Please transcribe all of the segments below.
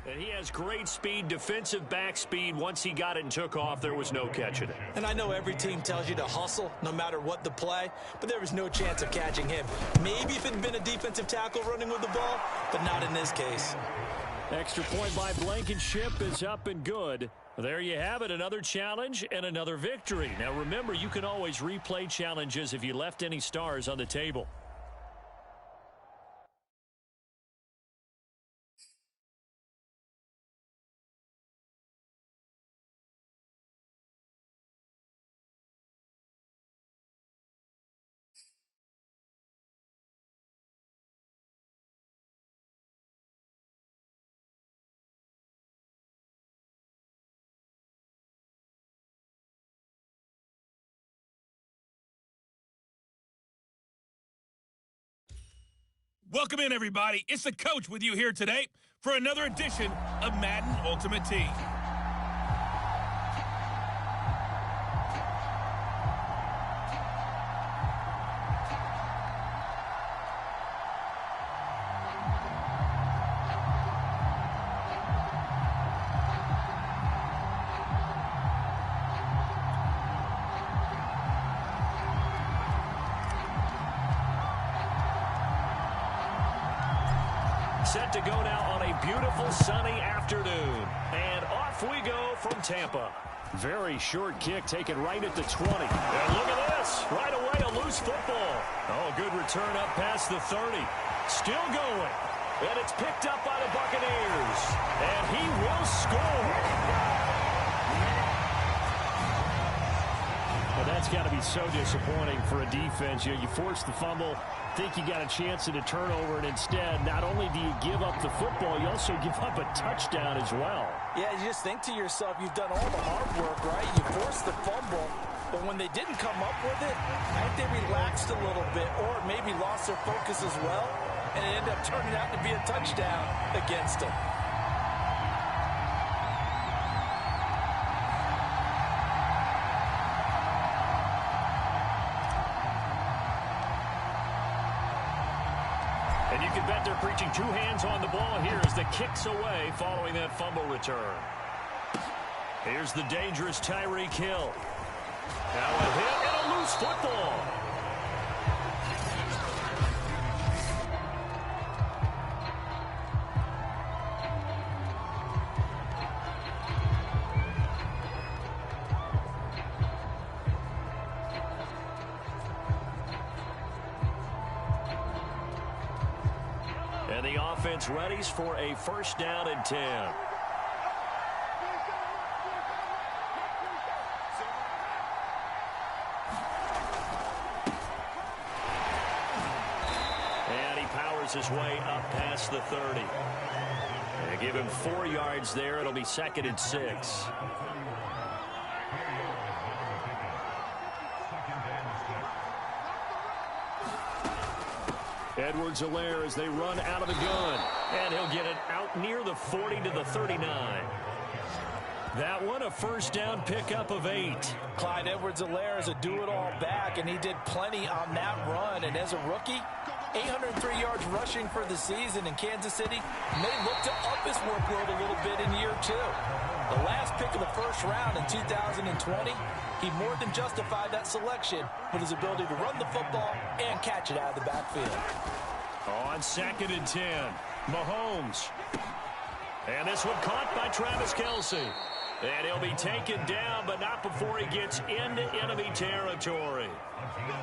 And he has great speed, defensive back speed. Once he got it and took off, there was no catching it. And I know every team tells you to hustle no matter what the play, but there was no chance of catching him. Maybe if it had been a defensive tackle running with the ball, but not in this case. Extra point by Blankenship is up and good. There you have it, another challenge and another victory. Now remember, you can always replay challenges if you left any stars on the table. Welcome in, everybody. It's the coach with you here today for another edition of Madden Ultimate Team. Set to go now on a beautiful sunny afternoon. And off we go from Tampa. Very short kick taken right at the 20. And look at this. Right away, a loose football. Oh, good return up past the 30. Still going. And it's picked up by the Buccaneers. And he will score. Well, that's got to be so disappointing for a defense. You force the fumble, think you got a chance at a turnover, and instead, not only do you give up the football, you also give up a touchdown as well. Yeah, you just think to yourself, you've done all the hard work, right? You forced the fumble, but when they didn't come up with it, I think they relaxed a little bit or maybe lost their focus as well, and it ended up turning out to be a touchdown against them. And you can bet they're preaching two hands on the ball here as the kick's away following that fumble return. Here's the dangerous Tyreek Hill. Now a hit and a loose football. And the offense readies for a first down and 10. And he powers his way up past the 30. And give him 4 yards there. It'll be 2nd and 6. Edwards-Helaire as they run out of the gun. And he'll get it out near the 40 to the 39. That one, a first down pickup of 8. Clyde Edwards-Helaire is a do-it-all back, and he did plenty on that run. And as a rookie, 803 yards rushing for the season in Kansas City may look to up his workload a little bit in year 2. The last pick of the first round in 2020, he more than justified that selection with his ability to run the football and catch it out of the backfield. On 2nd and 10, Mahomes. And this one caught by Travis Kelce. And he'll be taken down, but not before he gets into enemy territory.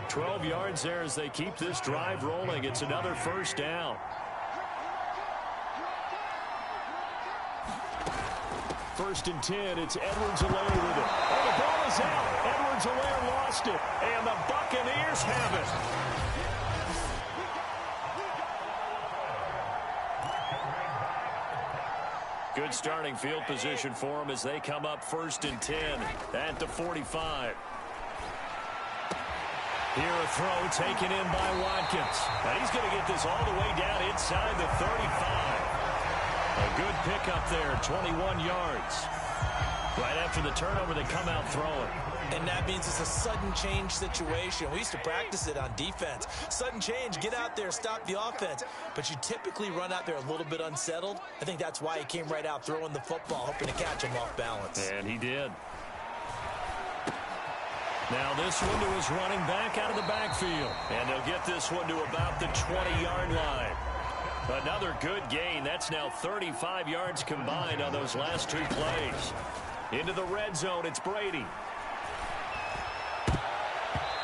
12 yards there as they keep this drive rolling. It's another first down. First and 10, it's Edwards-Helaire with it. Oh, the ball is out. Edwards-Helaire lost it, and the Buccaneers have it. Good starting field position for them as they come up 1st and 10 at the 45. Here a throw taken in by Watkins. Now he's going to get this all the way down inside the 35. A good pickup there, 21 yards. Right after the turnover, they come out throwing. And that means it's a sudden change situation. We used to practice it on defense. Sudden change, get out there, stop the offense. But you typically run out there a little bit unsettled. I think that's why he came right out throwing the football, hoping to catch him off balance. And he did. Now this one to his running back out of the backfield. And they'll get this one to about the 20-yard line. Another good gain. That's now 35 yards combined on those last two plays. Into the red zone, it's Brady.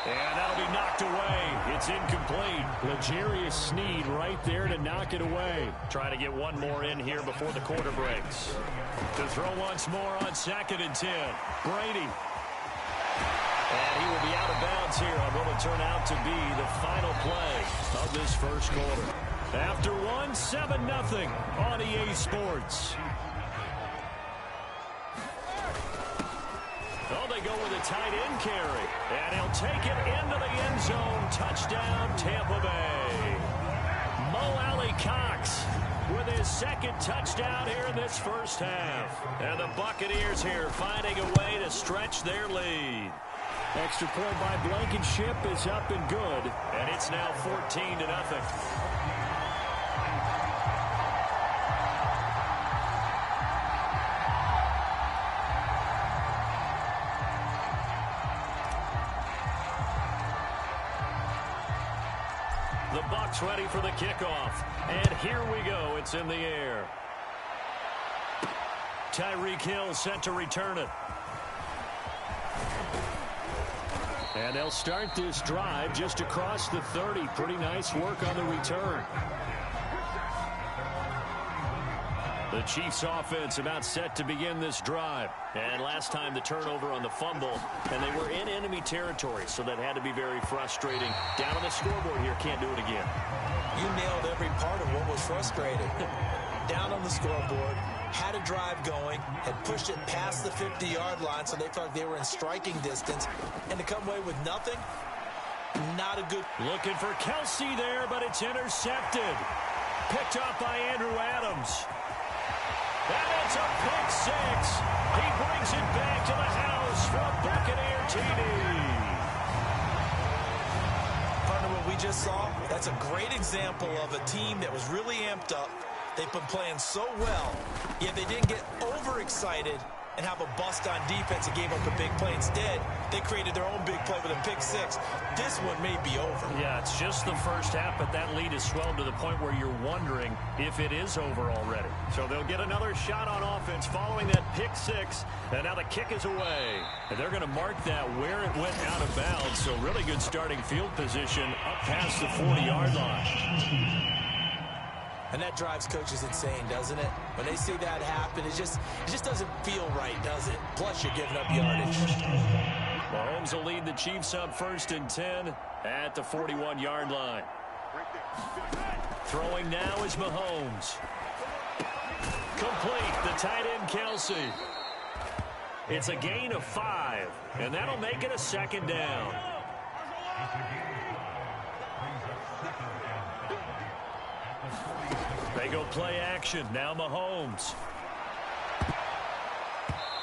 And that'll be knocked away. It's incomplete. L'Jarius Sneed right there to knock it away. Trying to get one more in here before the quarter breaks. To throw once more on 2nd and 10. Brady. And he will be out of bounds here on what will turn out to be the final play of this first quarter. After one, 7-0 on EA Sports. Oh, they go with a tight end carry. And he'll take it into the end zone. Touchdown, Tampa Bay. Mo Alley-Cox with his second touchdown here in this first half. And the Buccaneers here finding a way to stretch their lead. Extra point by Blankenship is up and good. And it's now 14-0. The Bucs ready for the kickoff. And here we go. It's in the air. Tyreek Hill set to return it. And they'll start this drive just across the 30. Pretty nice work on the return. The Chiefs offense about set to begin this drive. And last time the turnover on the fumble, and they were in enemy territory, so that had to be very frustrating. Down on the scoreboard here, can't do it again. You nailed every part of what was frustrating. Down on the scoreboard, had a drive going, had pushed it past the 50-yard line, so they felt like they were in striking distance, and to come away with nothing, not a good... Looking for Kelsey there, but it's intercepted. Picked up by Andrew Adams. And it's a pick six. He brings it back to the house for a Buccaneer TD. Partner, what we just saw, that's a great example of a team that was really amped up. They've been playing so well, yet they didn't get overexcited and have a bust on defense and gave up a big play. Instead, they created their own big play with a pick six. This one may be over. Yeah, it's just the first half, but that lead has swelled to the point where you're wondering if it is over already. So they'll get another shot on offense following that pick six, and now the kick is away. And they're going to mark that where it went out of bounds, so really good starting field position up past the 40-yard line. And that drives coaches insane, doesn't it? When they see that happen, it just doesn't feel right, does it? Plus, you're giving up yardage. Mahomes will lead the Chiefs up 1st and 10 at the 41-yard line. Throwing now is Mahomes. Complete, the tight end Kelsey. It's a gain of 5, and that'll make it a 2nd down. They go play action. Now Mahomes.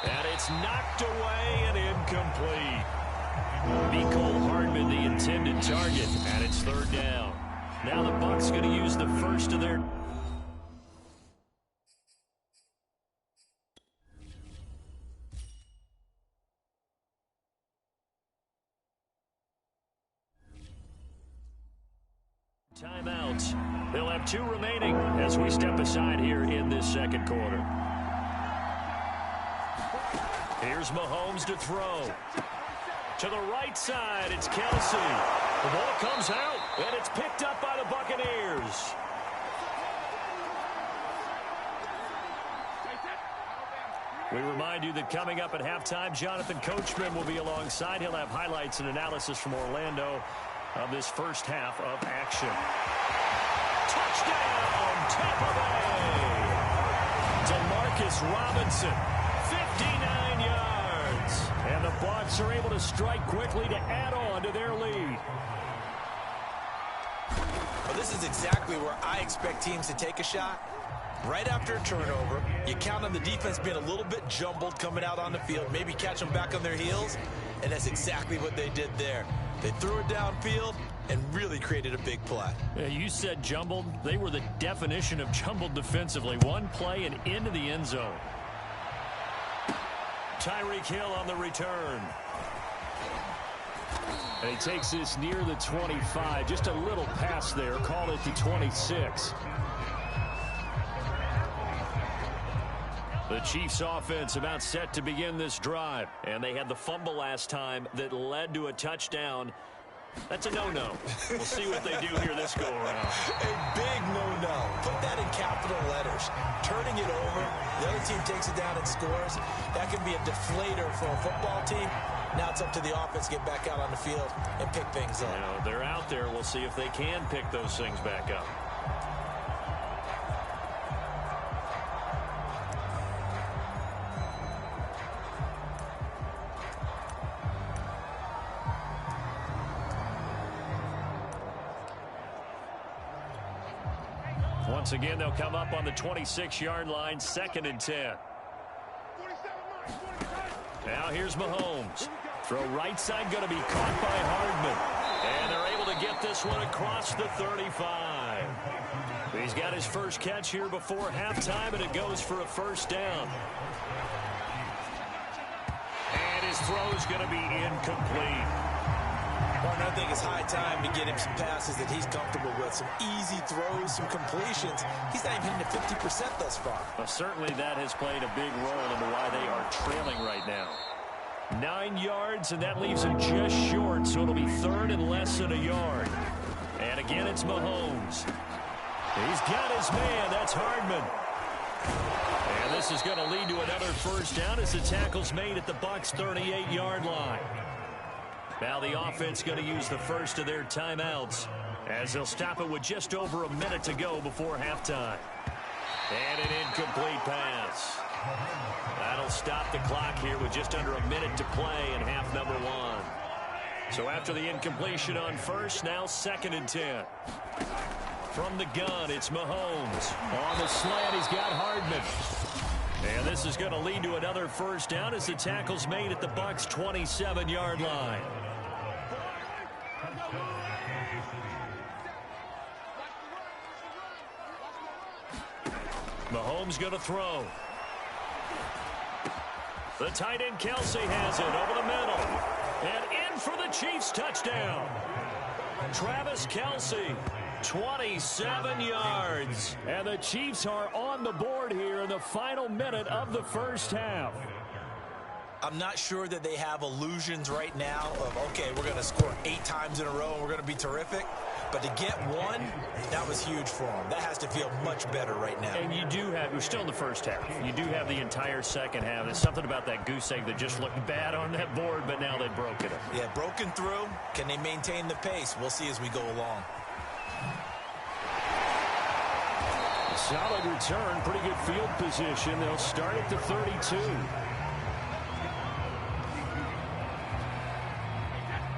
And it's knocked away and incomplete. Mecole Hardman, the intended target, and it's 3rd down. Now the Bucs going to use the first of their... timeouts. They'll have 2 remaining as we step aside here in this 2nd quarter. Here's Mahomes to throw. To the right side, it's Kelsey. The ball comes out, and it's picked up by the Buccaneers. We remind you that coming up at halftime, Jonathan Coachman will be alongside. He'll have highlights and analysis from Orlando of this first half of action. Touchdown, Tampa Bay! DeMarcus Robinson, 59 yards. And the Bucs are able to strike quickly to add on to their lead. Well, this is exactly where I expect teams to take a shot. Right after a turnover, you count on the defense being a little bit jumbled coming out on the field, maybe catch them back on their heels, and that's exactly what they did there. They threw it downfield and really created a big play. Yeah, you said jumbled. They were the definition of jumbled defensively. One play and into the end zone. Tyreek Hill on the return. And he takes this near the 25. Just a little pass there. Call it the 26. The Chiefs offense about set to begin this drive. And they had the fumble last time that led to a touchdown. That's a no-no. We'll see what they do here this go-around. A big no-no. Put that in capital letters. Turning it over, the other team takes it down and scores. That can be a deflator for a football team. Now it's up to the offense to get back out on the field and pick things up. You know, they're out there. We'll see if they can pick those things back up. Once again, they'll come up on the 26-yard line, 2nd and 10. Now here's Mahomes. Throw right side, going to be caught by Hardman. And they're able to get this one across the 35. He's got his first catch here before halftime, and it goes for a first down. And his throw is going to be incomplete. Partner, I think it's high time to get him some passes that he's comfortable with. Some easy throws, some completions. He's not even hitting the 50% thus far. Well, certainly that has played a big role into why they are trailing right now. 9 yards, and that leaves him just short, so it'll be 3rd and less than a yard. And again, it's Mahomes. He's got his man. That's Hardman. And this is going to lead to another first down as the tackle's made at the Bucs' 38-yard line. Now the offense going to use the first of their timeouts as they'll stop it with just over a minute to go before halftime. And an incomplete pass. That'll stop the clock here with just under a minute to play in half number 1. So after the incompletion on first, now 2nd and 10. From the gun, it's Mahomes. On the slant, he's got Hardman. And this is going to lead to another first down as the tackle's made at the Bucs' 27-yard line. Mahomes going to throw. The tight end Kelsey has it over the middle. And in for the Chiefs touchdown. Travis Kelsey, 27 yards. And the Chiefs are on the board here in the final minute of the first half. I'm not sure that they have illusions right now of, okay, we're going to score 8 times in a row and we're going to be terrific. But to get one, that was huge for them. That has to feel much better right now. And you do have, we're still in the first half. You do have the entire second half. There's something about that goose egg that just looked bad on that board, but now they've broken it. Yeah, broken through. Can they maintain the pace? We'll see as we go along. Solid return, pretty good field position. They'll start at the 32.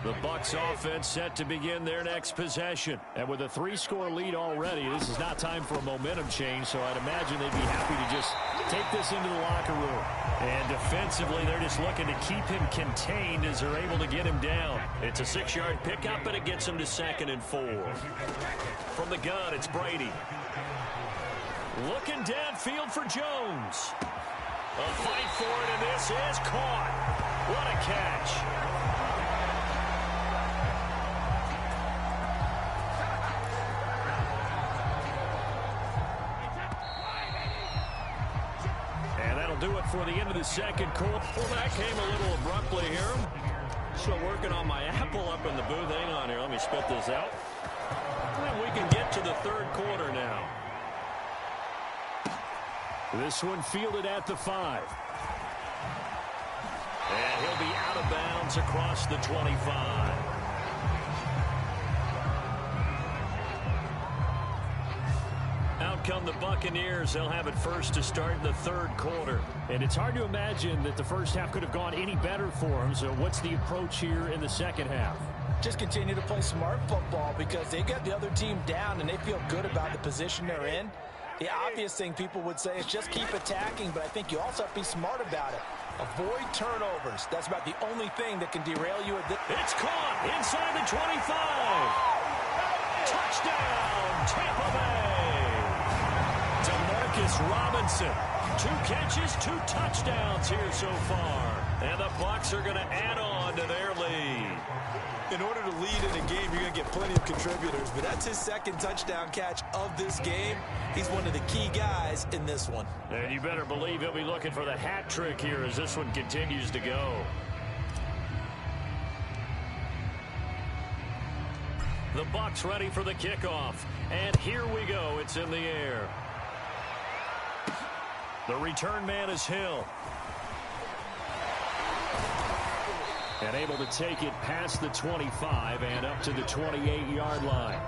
The Bucs offense set to begin their next possession. And with a 3-score lead already, this is not time for a momentum change, so I'd imagine they'd be happy to just take this into the locker room. And defensively, they're just looking to keep him contained as they're able to get him down. It's a 6-yard pickup, and it gets him to 2nd and 4. From the gun, it's Brady. Looking downfield for Jones. A fight for it, and this is caught. What a catch. Do it for the end of the second quarter. Well, that came a little abruptly here. Still working on my apple up in the booth. Hang on here. Let me spit this out. And we can get to the third quarter now. This one fielded at the 5. And he'll be out of bounds across the 25. Out come the Buccaneers. They'll have it first to start in the third quarter. And it's hard to imagine that the first half could have gone any better for them. So what's the approach here in the second half? Just continue to play smart football because they got the other team down and they feel good about the position they're in. The obvious thing people would say is just keep attacking, but I think you also have to be smart about it. Avoid turnovers. That's about the only thing that can derail you at this. It's caught inside the 25. Touchdown, Tampa Bay. Demarcus Robinson. 2 catches, 2 touchdowns here so far. And the Bucs are going to add on to their lead. In order to lead in a game, you're going to get plenty of contributors, but that's his second touchdown catch of this game. He's one of the key guys in this one. And you better believe he'll be looking for the hat trick here as this one continues to go. The Bucs ready for the kickoff. And here we go. It's in the air. The return man is Hill. And able to take it past the 25 and up to the 28-yard line.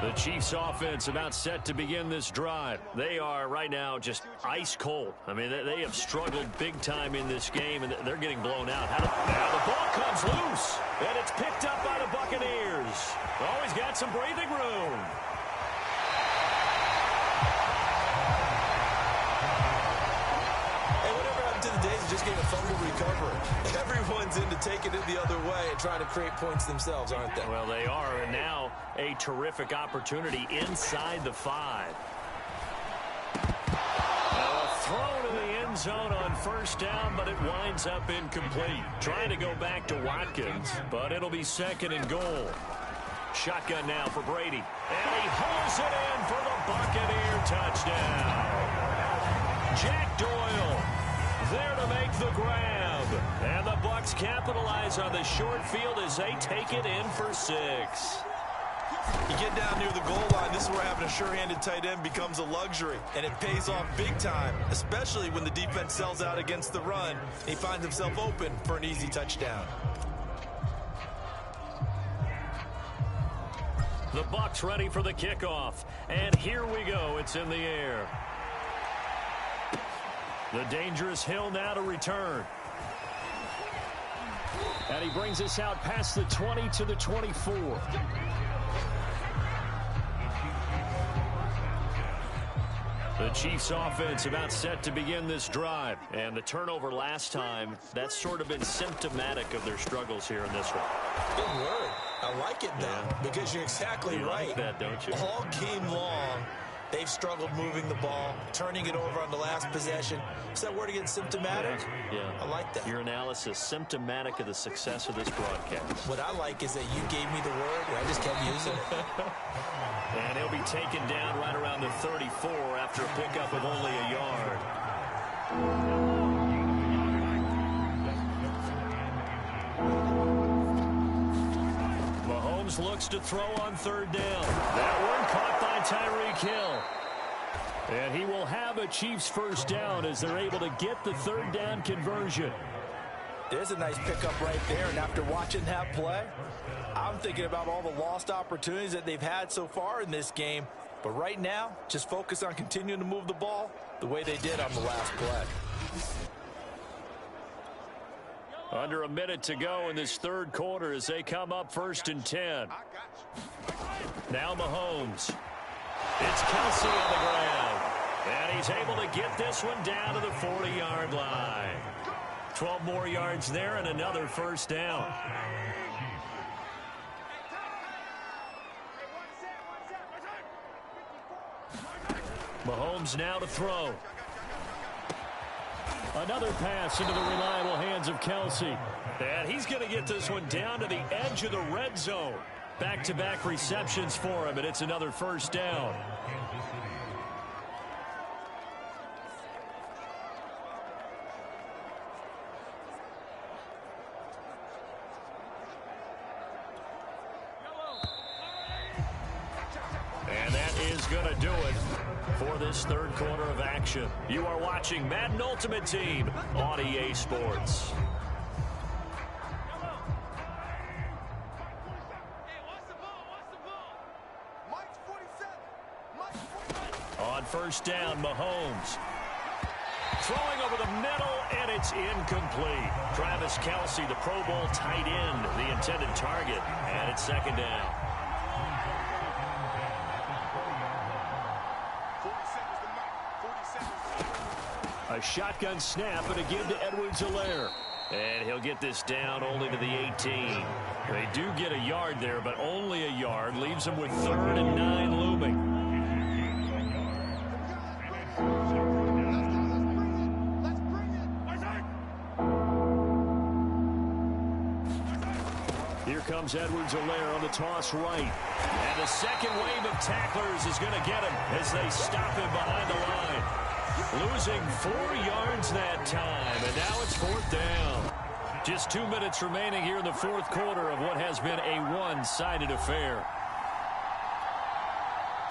The Chiefs offense about set to begin this drive. They are right now just ice cold. I mean, they have struggled big time in this game, and they're getting blown out. Now the ball comes loose, and it's picked up by the Buccaneers. Always got some breathing room. Just getting a fumble recovery. Everyone's into taking it the other way and trying to create points themselves, aren't they? Well, they are, and now a terrific opportunity inside the 5. A throw to the end zone on first down, but it winds up incomplete. Trying to go back to Watkins, but it'll be 2nd and goal. Shotgun now for Brady. And he hauls it in for the Buccaneer touchdown. Jack Doyle there to make the grab. And the Bucs capitalize on the short field as they take it in for 6. You get down near the goal line, this is where having a sure-handed tight end becomes a luxury. And it pays off big time, especially when the defense sells out against the run. He finds himself open for an easy touchdown. The Bucs ready for the kickoff. And here we go. It's in the air. The dangerous Hill now to return. And he brings us out past the 20 to the 24. The Chiefs offense about set to begin this drive. And the turnover last time, that's sort of been symptomatic of their struggles here in this one. Good word. I like it now because you're exactly right. Like that, don't you? All game long, they've struggled moving the ball, turning it over on the last possession. Is that word again, symptomatic? Yeah. I like that. Your analysis, symptomatic of the success of this broadcast. What I like is that you gave me the word, and I just kept using it. And he'll be taken down right around the 34 after a pickup of only a yard. Mahomes looks to throw on 3rd down. That one caught by Tyreek Hill. And he will have a Chiefs first down as they're able to get the 3rd down conversion. There's a nice pickup right there, and after watching that play, I'm thinking about all the lost opportunities that they've had so far in this game. But right now, just focus on continuing to move the ball the way they did on the last play. Under a minute to go in this 3rd quarter as they come up 1st and 10. Now Mahomes. It's Kelsey on the ground. And he's able to get this one down to the 40-yard line. 12 more yards there and another first down. Mahomes now to throw. Another pass into the reliable hands of Kelsey. And he's going to get this one down to the edge of the red zone. Back-to-back receptions for him, and it's another first down. And that is going to do it for this 3rd quarter of action. You are watching Madden Ultimate Team on EA Sports. On first down, Mahomes. Throwing over the middle, and it's incomplete. Travis Kelsey, the Pro Bowl tight end, the intended target, and it's 2nd down. A shotgun snap and a give to Edwards-Helaire. And he'll get this down only to the 18. They do get a yard there, but only a yard. Leaves them with 3rd and 9 looming. Here comes Edwards-Helaire on the toss right. And the second wave of tacklers is going to get him as they stop him behind the line. Losing 4 yards that time, and now it's 4th down. Just 2 minutes remaining here in the 4th quarter of what has been a one-sided affair.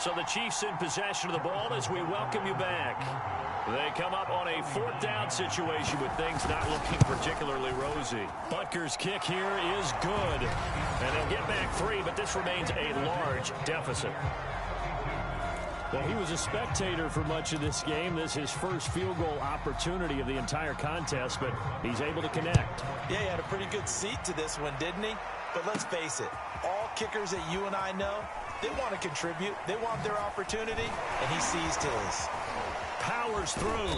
So the Chiefs in possession of the ball as we welcome you back. They come up on a 4th down situation with things not looking particularly rosy. Butker's kick here is good. And they'll get back 3, but this remains a large deficit. Well, he was a spectator for much of this game. This is his first field goal opportunity of the entire contest, but he's able to connect. Yeah, he had a pretty good seat to this one, didn't he? But let's face it, all kickers that you and I know, they want to contribute. They want their opportunity, and he seized his. Powers through,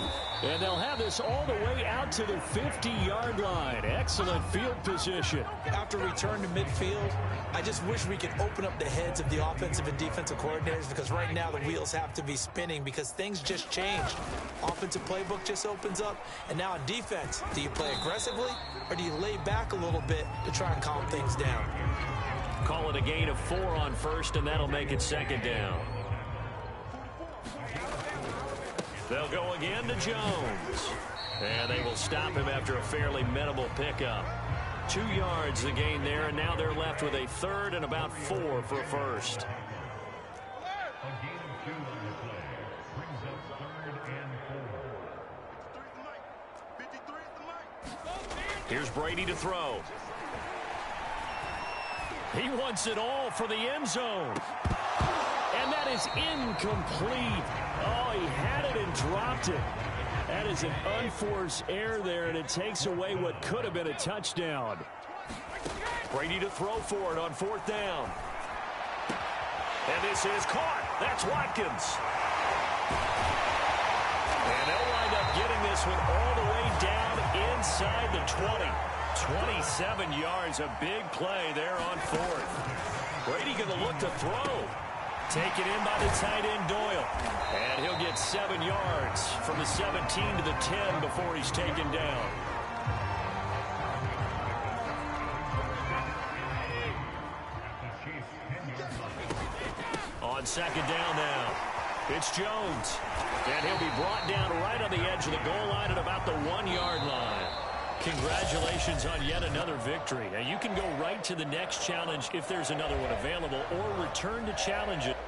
and they'll have this all the way out to the 50-yard line. Excellent field position. After return to midfield, I just wish we could open up the heads of the offensive and defensive coordinators, because right now the wheels have to be spinning because things just changed. Offensive playbook just opens up, and now on defense, do you play aggressively or do you lay back a little bit to try and calm things down? Call it a gain of 4 on 1st, and that'll make it 2nd down. They'll go again to Jones. And they will stop him after a fairly minimal pickup. 2 yards the gain there, and now they're left with a 3rd and about 4 for a first. Here's Brady to throw. He wants it all for the end zone. And that is incomplete. Oh, he had it and dropped it. That is an unforced error there, and it takes away what could have been a touchdown. Brady to throw for it on 4th down. And this is caught. That's Watkins. And they'll wind up getting this one all the way down inside the 20. 27 yards, a big play there on 4th. Brady going to look to throw. Taken in by the tight end, Doyle. And he'll get 7 yards from the 17 to the 10 before he's taken down. On 2nd down now, it's Jones. And he'll be brought down right on the edge of the goal line at about the 1-yard line. Congratulations on yet another victory. Now you can go right to the next challenge if there's another one available, or return to challenge it.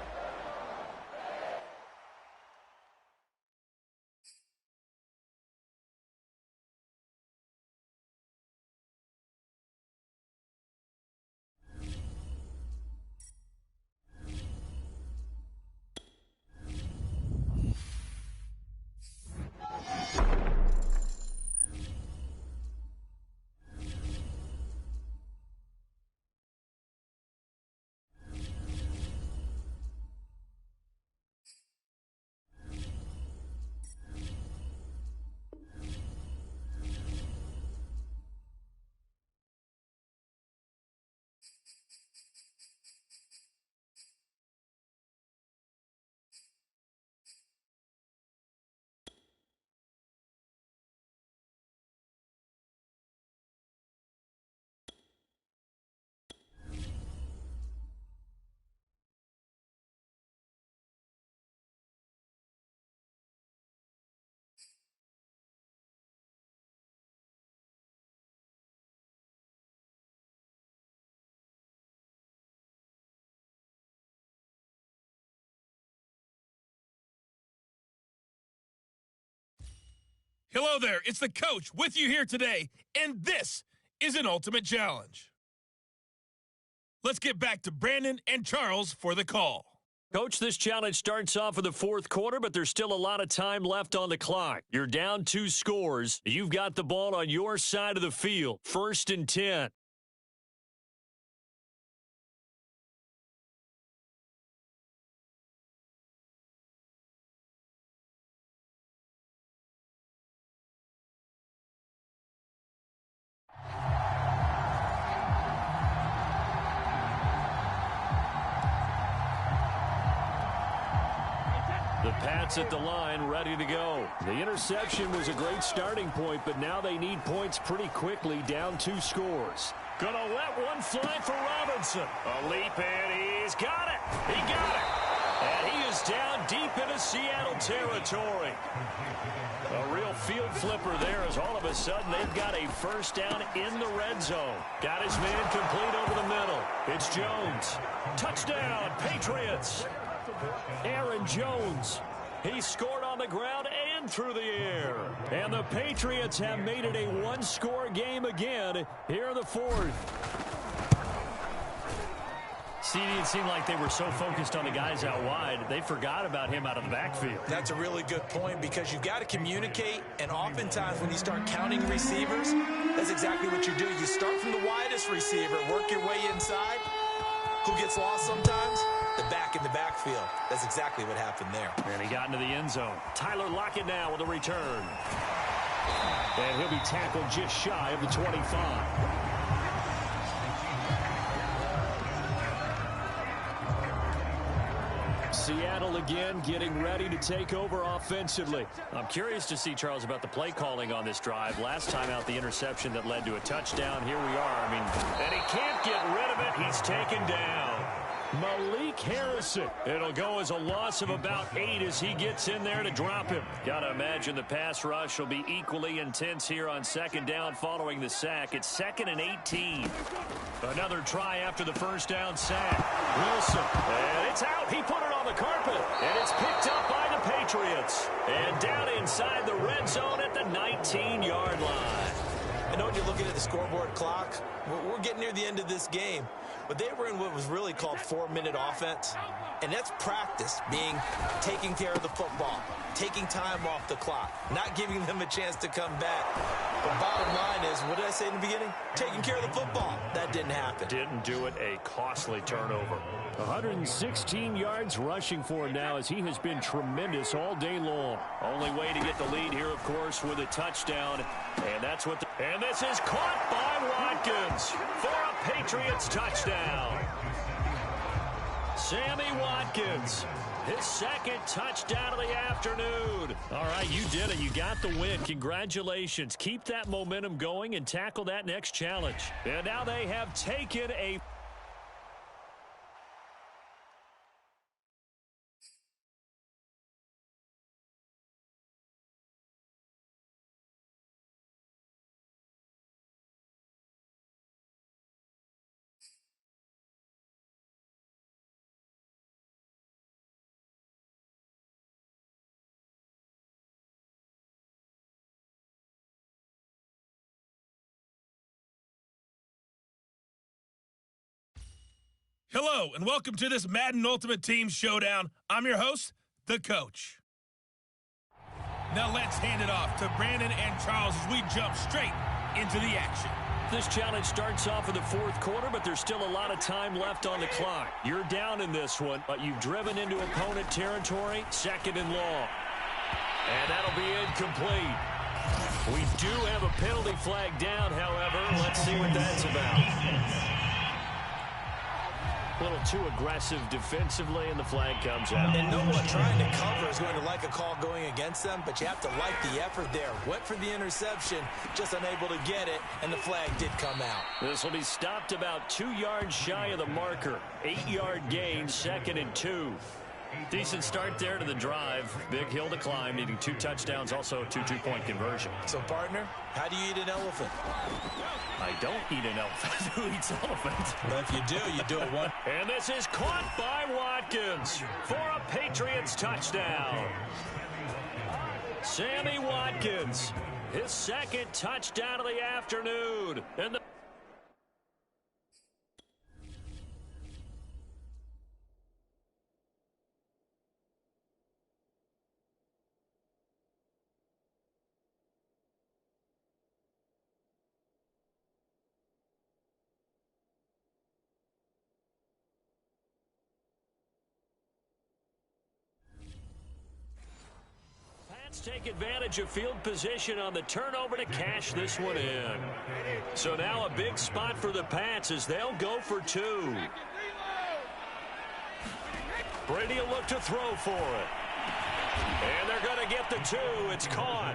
Hello there, it's the coach with you here today, and this is an ultimate challenge. Let's get back to Brandon and Charles for the call. Coach, this challenge starts off in the 4th quarter, but there's still a lot of time left on the clock. You're down 2 scores. You've got the ball on your side of the field. 1st and 10. Pats at the line, ready to go. The interception was a great starting point, but now they need points pretty quickly, down 2 scores. Gonna let one fly for Robinson. A leap, and he's got it. He got it. And he is down deep into Seattle territory. A real field flipper there as all of a sudden they've got a first down in the red zone. Got his man complete over the middle. It's Jones. Touchdown, Patriots. Aaron Jones. He scored on the ground and through the air. And the Patriots have made it a one-score game again here in the fourth. It seemed like they were so focused on the guys out wide, they forgot about him out of the backfield. That's a really good point because you've got to communicate, and oftentimes when you start counting receivers, that's exactly what you do. You start from the widest receiver, work your way inside. Who gets lost sometimes? The back in the backfield. That's exactly what happened there. And he got into the end zone. Tyler Lockett now with a return. And he'll be tackled just shy of the 25. Seattle again getting ready to take over offensively. I'm curious to see, Charles, about the play calling on this drive. Last time out, the interception that led to a touchdown. Here we are. And he can't get rid of it. He's taken down. Malik Harrison. It'll go as a loss of about 8 as he gets in there to drop him. Gotta imagine the pass rush will be equally intense here on second down following the sack. It's 2nd and 18. Another try after the first down sack. Wilson. And it's out. He put it on the carpet. And it's picked up by the Patriots. And down inside the red zone at the 19-yard line. I know when you're looking at the scoreboard clock, we're getting near the end of this game. But they were in what was really called 4-minute offense. And that's practice, being taking care of the football, taking time off the clock, not giving them a chance to come back. But bottom line is, what did I say in the beginning? Taking care of the football. That didn't happen. Didn't do it. A costly turnover. 116 yards rushing for him now as he has been tremendous all day long. Only way to get the lead here, of course, with a touchdown. And that's what and this is caught by Watkins for a Patriots touchdown. Sammy Watkins, his second touchdown of the afternoon. All right, you did it. You got the win. Congratulations. Keep that momentum going and tackle that next challenge. And now they have taken a Hello, and welcome to this Madden Ultimate Team Showdown. I'm your host, the Coach. Now let's hand it off to Brandon and Charles as we jump straight into the action. This challenge starts off in the fourth quarter, but there's still a lot of time left on the clock. You're down in this one, but you've driven into opponent territory, 2nd and long. And that'll be incomplete. We do have a penalty flag down, however. Let's see what that's about. A little too aggressive defensively, and the flag comes out. And no one trying to cover is going to like a call going against them, but you have to like the effort there. Went for the interception, just unable to get it, and the flag did come out. This will be stopped about 2 yards shy of the marker. 8-yard gain, 2nd and 2. Decent start there to the drive. Big hill to climb, needing 2 touchdowns, also a 2 two-point conversion. So, partner, how do you eat an elephant? I don't eat an elephant. Who eats elephant? But if you do it one. And this is caught by Watkins for a Patriots touchdown. Sammy Watkins, his 2nd touchdown of the afternoon. And take advantage of field position on the turnover to cash this one in. So now a big spot for the Pats as they'll go for 2. Brady will look to throw for it. the 2. It's caught.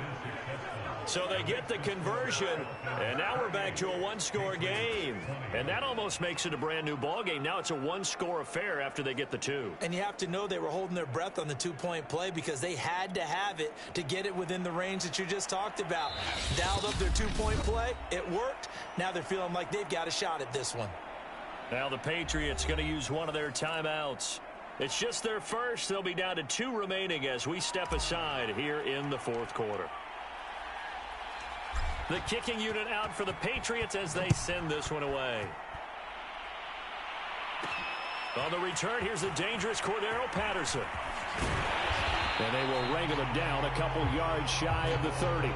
So they get the conversion, and now we're back to a one-score game. And that almost makes it a brand-new ball game. Now it's a one-score affair after they get the 2. And you have to know they were holding their breath on the two-point play because they had to have it to get it within the range that you just talked about. Dialed up their two-point play. It worked. Now they're feeling like they've got a shot at this one. Now the Patriots going to use one of their timeouts. It's just their first. They'll be down to 2 remaining as we step aside here in the fourth quarter. The kicking unit out for the Patriots as they send this one away. On the return, here's the dangerous Cordero Patterson. And they will wrangle him down a couple yards shy of the 30.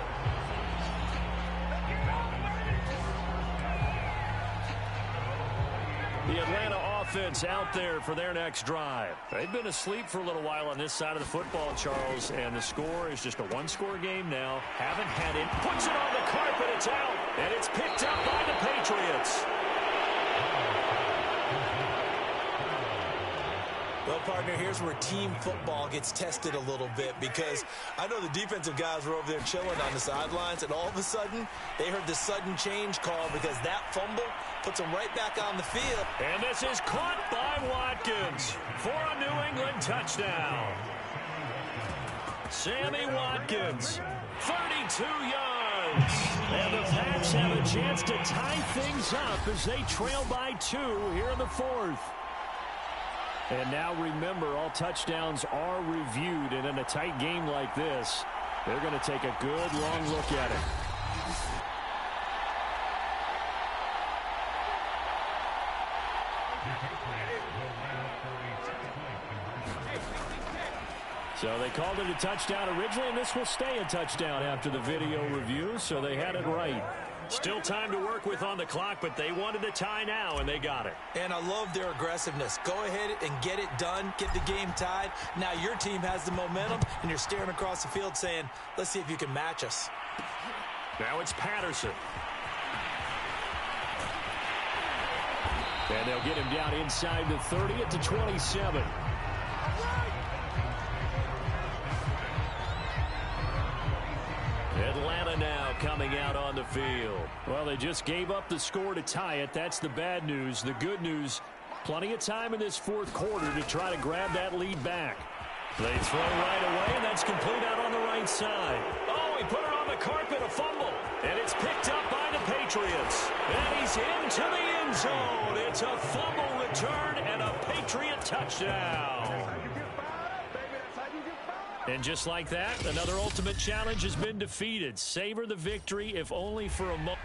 The Atlanta offense out there for their next drive. They've been asleep for a little while on this side of the football, Charles, and the score is just a one-score game now. Haven't had it. Puts it on the carpet. It's out, and it's picked up by the Patriots. Well, partner, here's where team football gets tested a little bit because I know the defensive guys were over there chilling on the sidelines, and all of a sudden, they heard the sudden change call because that fumble puts them right back on the field. And this is caught by Watkins for a New England touchdown. Sammy Watkins, 32 yards. And the Pats have a chance to tie things up as they trail by 2 here in the fourth. And now remember, all touchdowns are reviewed, and in a tight game like this, they're going to take a good long look at it. So they called it a touchdown originally, and this will stay a touchdown after the video review, so they had it right. Still time to work with on the clock, but they wanted a tie now, and they got it. And I love their aggressiveness. Go ahead and get it done. Get the game tied. Now your team has the momentum, and you're staring across the field saying, let's see if you can match us. Now it's Patterson. And they'll get him down inside the 30 at the 27. Atlanta now coming out on the field. Well, they just gave up the score to tie it. That's the bad news. The good news, plenty of time in this fourth quarter to try to grab that lead back. They throw right away, and that's complete out on the right side. Oh, he put it on the carpet, a fumble. And it's picked up by the Patriots. And he's into the end zone. It's a fumble return and a Patriot touchdown. And just like that, another ultimate challenge has been defeated. Savor the victory, if only for a moment.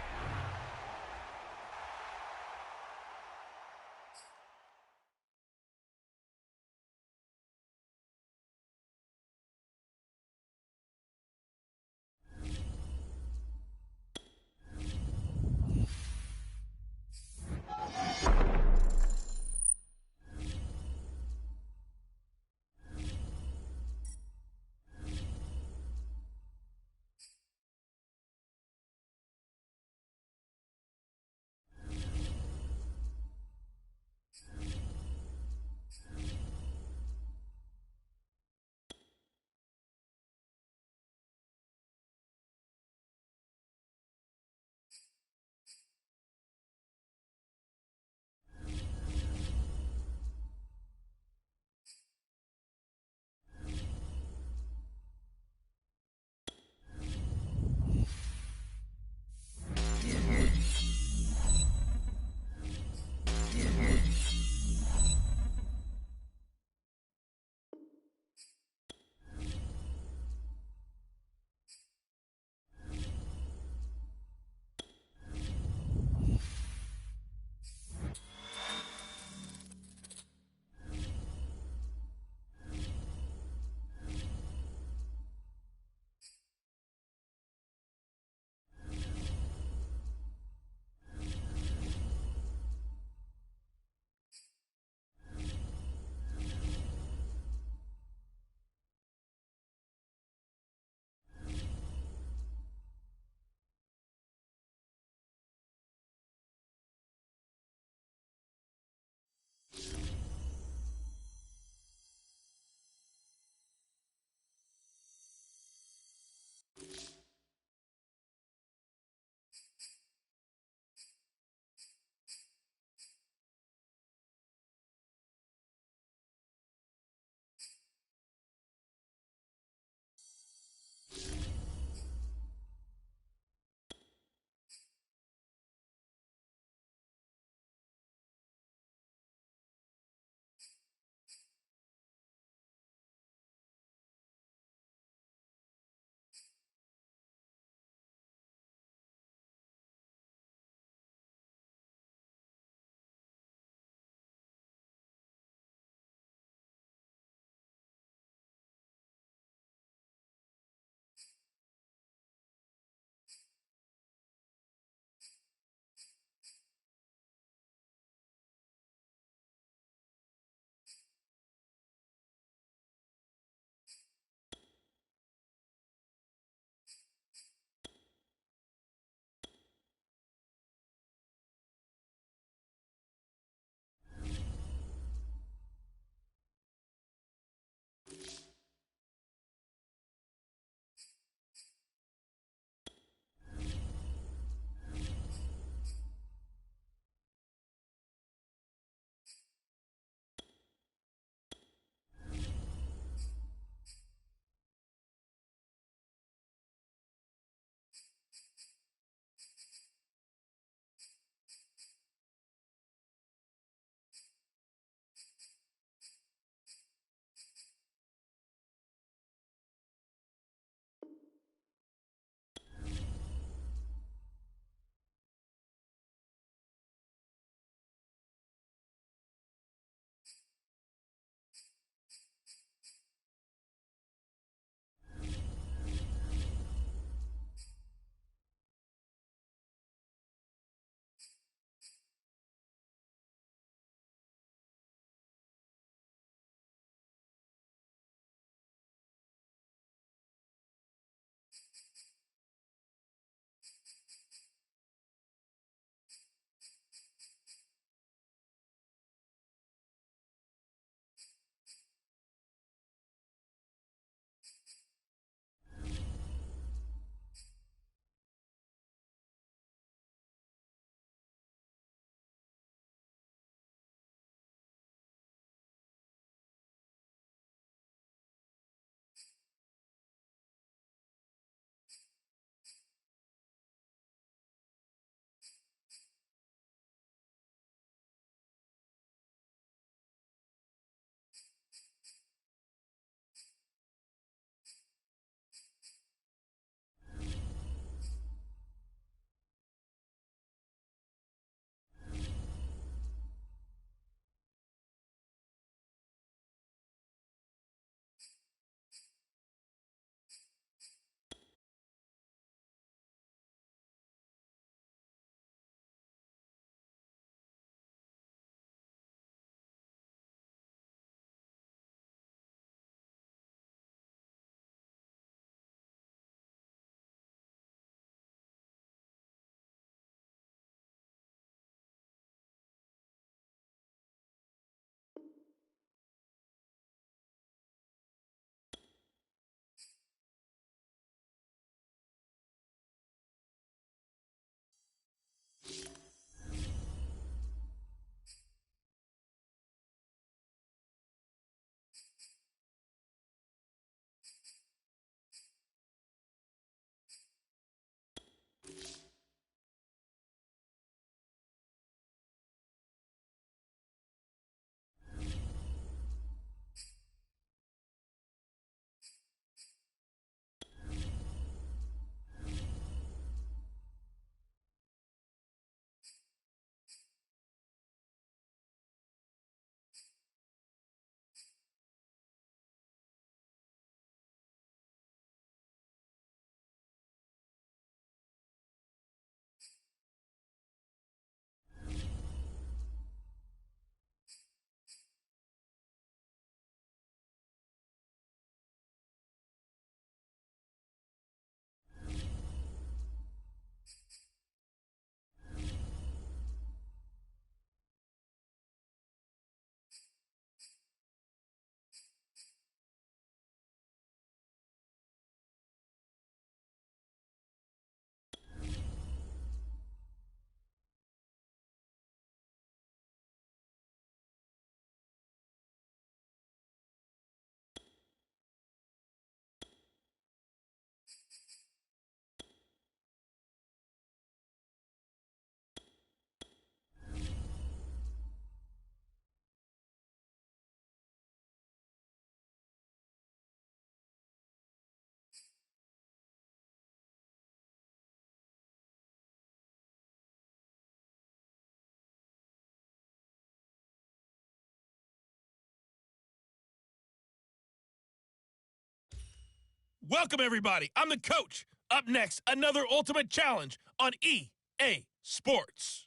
Welcome, everybody. I'm the coach. Up next, another Ultimate Challenge on EA Sports.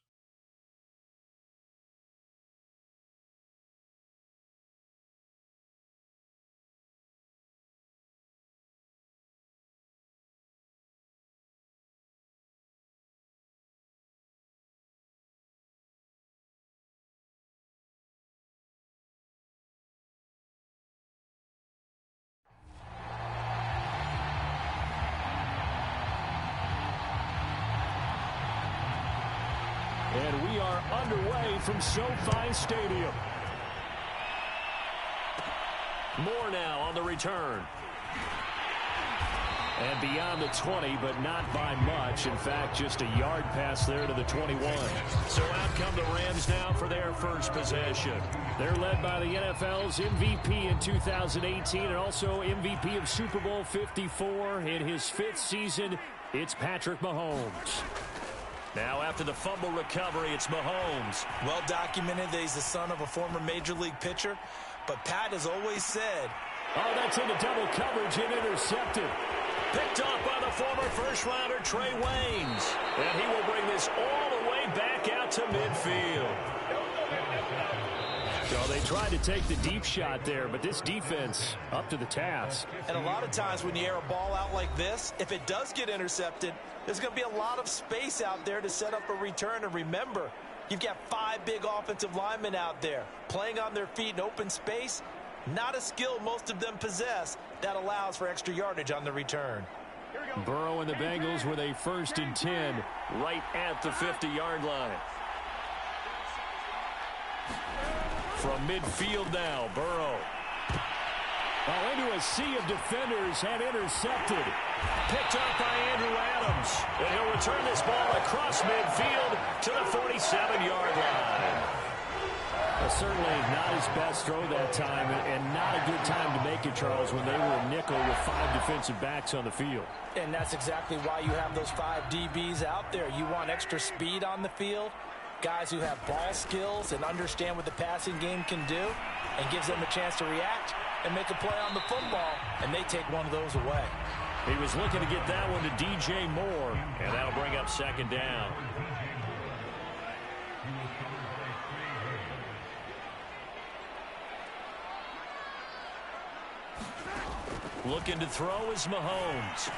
And we are underway from SoFi Stadium. More now on the return. And beyond the 20, but not by much. In fact, just a yard pass there to the 21. So out come the Rams now for their first possession. They're led by the NFL's MVP in 2018 and also MVP of Super Bowl 54 in his 5th season. It's Patrick Mahomes. Now after the fumble recovery, it's Mahomes. Well documented that he's the son of a former Major League pitcher. But Pat has always said... Oh, that's into double coverage and intercepted. Picked off by the former first-rounder Trey Waynes. And he will bring this all the way back out to midfield. So they tried to take the deep shot there, but this defense up to the task. And a lot of times when you air a ball out like this, if it does get intercepted, there's going to be a lot of space out there to set up a return. And remember, you've got 5 big offensive linemen out there playing on their feet in open space. Not a skill most of them possess that allows for extra yardage on the return. Burrow and the Bengals with a 1st and 10 right at the 50-yard line. From midfield now, Burrow. Oh, into a sea of defenders and intercepted. Picked up by Andrew Adams. And he'll return this ball across midfield to the 47-yard line. Certainly not his best throw that time, and not a good time to make it, Charles, when they were a nickel with 5 defensive backs on the field. And that's exactly why you have those 5 DBs out there. You want extra speed on the field, guys who have ball skills and understand what the passing game can do, and gives them a chance to react and make a play on the football, and they take one of those away. He was looking to get that one to DJ Moore, and that'll bring up 2nd down. Looking to throw is Mahomes.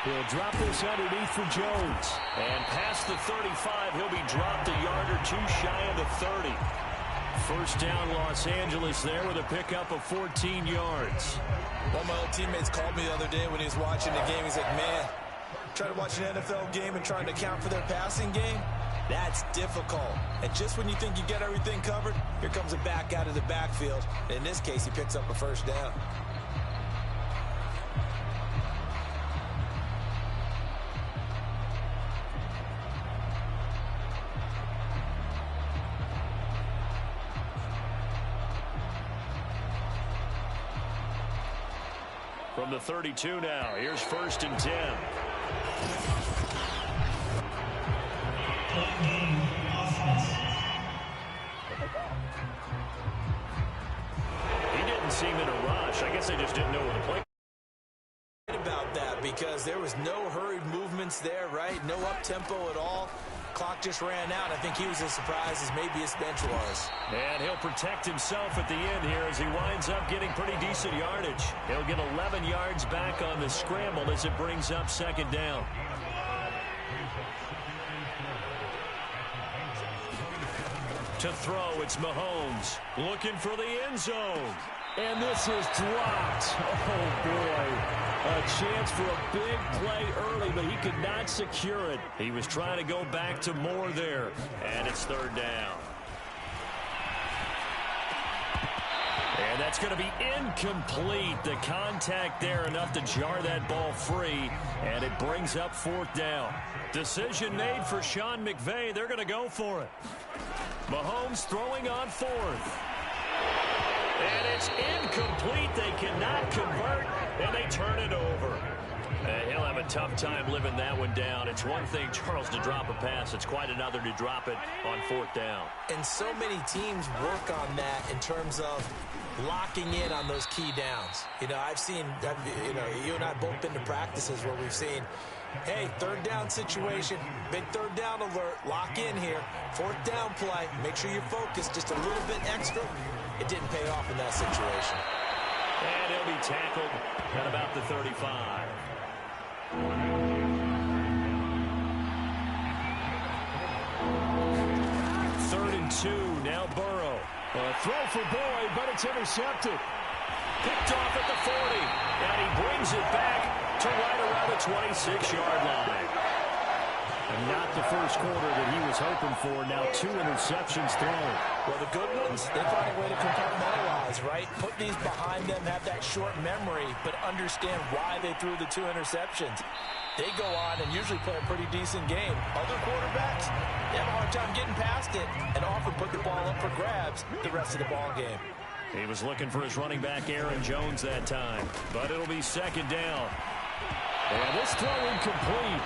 He'll drop this underneath for Jones. And past the 35, he'll be dropped a yard or 2 shy of the 30. First down, Los Angeles there with a pickup of 14 yards. One of my old teammates called me the other day when he was watching the game. He's like, man, trying to watch an NFL game and trying to account for their passing game, that's difficult. And just when you think you get everything covered, here comes a back out of the backfield. In this case, he picks up a first down. From the 32 now, here's 1st and 10. He didn't seem in a rush. I guess they just didn't know where to play. About that, because there was no hurried movements there, right? No up-tempo at all. Clock just ran out. I think he was as surprised as maybe his bench was. And he'll protect himself at the end here as he winds up getting pretty decent yardage. He'll get 11 yards back on the scramble as it brings up 2nd down. To throw, it's Mahomes looking for the end zone. And this is dropped. Oh, boy. A chance for a big play early, but he could not secure it. He was trying to go back to Moore there. And it's 3rd down. And that's going to be incomplete. The contact there enough to jar that ball free. And it brings up 4th down. Decision made for Sean McVay. They're going to go for it. Mahomes throwing on 4th. And it's incomplete. They cannot convert, and they turn it over. And he'll have a tough time living that one down. It's one thing, Charles, to drop a pass. It's quite another to drop it on 4th down. And so many teams work on that in terms of locking in on those key downs. I've seen, you and I both been to practices where we've seen, hey, third down situation, big third down alert, lock in here, fourth down play, make sure you're focused just a little bit extra. It didn't pay off in that situation. And he'll be tackled at about the 35. Third and 2, now Burrow. A throw for Boyd, but it's intercepted. Picked off at the 40, and he brings it back to right around the 26-yard line. And not the first quarter that he was hoping for. Now 2 interceptions thrown. Well, the good ones, they find a way to compartmentalize, right? Put these behind them, have that short memory, but understand why they threw the 2 interceptions. They go on and usually play a pretty decent game. Other quarterbacks, they have a hard time getting past it and often put the ball up for grabs the rest of the ball game. He was looking for his running back, Aaron Jones, that time. But it'll be second down. And this throw incomplete.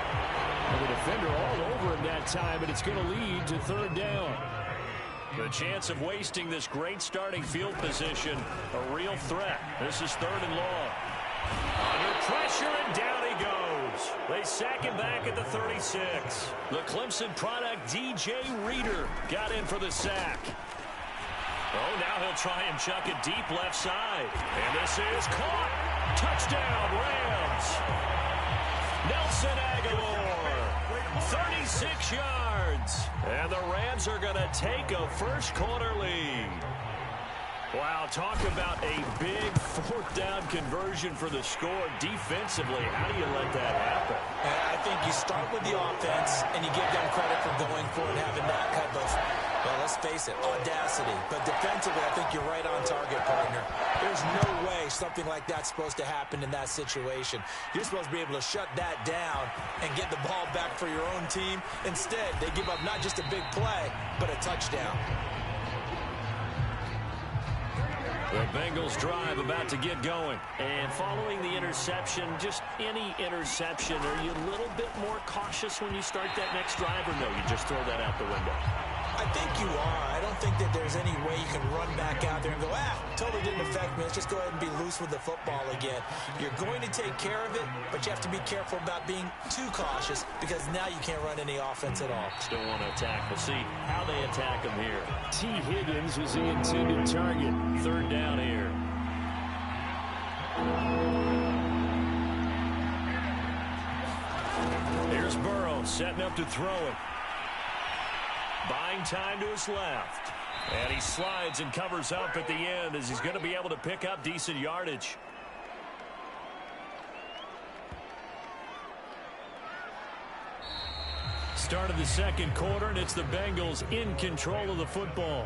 And the defender all over him that time, and it's going to lead to third down. The chance of wasting this great starting field position, a real threat. This is third and long. Under pressure, and down he goes. They sack him back at the 36. The Clemson product, DJ Reader, got in for the sack. Oh, now he'll try and chuck it deep left side. And this is caught. Touchdown, Rams. Nelson Aguilar, 36 yards. And the Rams are going to take a first quarter lead. Wow, talk about a big fourth down conversion for the score defensively. How do you let that happen? I think you start with the offense, and you give them credit for going for it and having that type of, well, let's face it, audacity. But defensively, I think you're right on target, partner. There's no way something like that's supposed to happen in that situation. You're supposed to be able to shut that down and get the ball back for your own team. Instead, they give up not just a big play, but a touchdown. The Bengals drive about to get going. And following the interception, just any interception, are you a little bit more cautious when you start that next drive, or no, you just throw that out the window? I think you are. I don't think that there's any way you can run back out there and go, totally didn't affect me. Let's just go ahead and be loose with the football again. You're going to take care of it, but you have to be careful about being too cautious because now you can't run any offense at all. Still want to attack. We'll see how they attack him here. T. Higgins was the intended target. Third down here. Here's Burrow setting up to throw it. Buying time to his left. And he slides and covers up at the end as he's going to be able to pick up decent yardage. Start of the second quarter, and it's the Bengals in control of the football.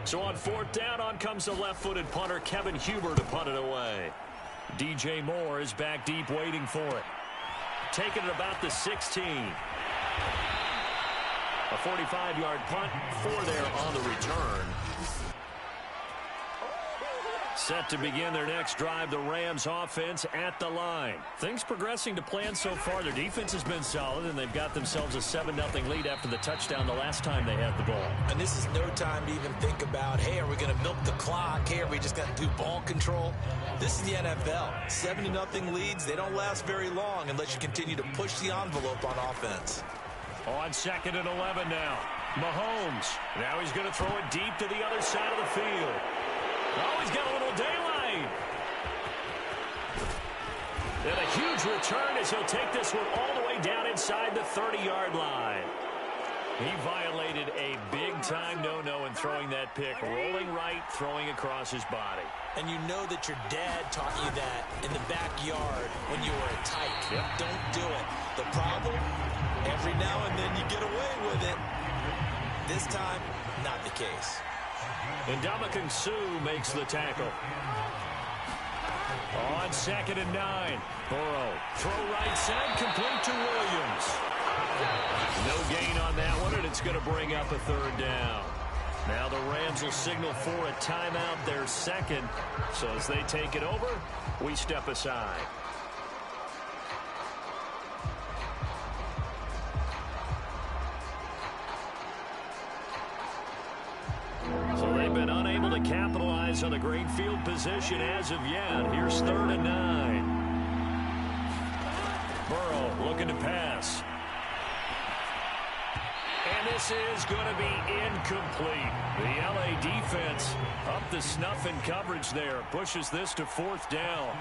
So on fourth down, on comes the left-footed punter, Kevin Huber, to punt it away. DJ Moore is back deep waiting for it. Taking it about the 16. A 45-yard punt, 4 there on the return. Set to begin their next drive, the Rams offense at the line. Things progressing to plan so far. Their defense has been solid, and they've got themselves a 7-0 lead after the touchdown the last time they had the ball. And this is no time to even think about, hey, are we going to milk the clock? Hey, are we just going to do ball control? This is the NFL. 7-0 leads, they don't last very long unless you continue to push the envelope on offense. On second and 11 now. Mahomes. Now he's going to throw it deep to the other side of the field. Oh, he's got a little daylight. And a huge return as he'll take this one all the way down inside the 30-yard line. He violated a big-time no-no in throwing that pick. Rolling right, throwing across his body. And you know that your dad taught you that in the backyard when you were a tyke. Yep. Don't do it. The problem, every now and then you get away with it. This time, not the case. And Ndamukong Suh makes the tackle. On second and 9. Burrow, throw right side, complete to Williams. No gain on that one, and it's going to bring up a third down. Now the Rams will signal for a timeout, their second. So as they take it over, we step aside. So they've been unable to capitalize has on a great field position as of yet. Here's 3rd and 9. Burrow looking to pass. And this is going to be incomplete. The LA defense up the snuff in coverage there. Pushes this to 4th down.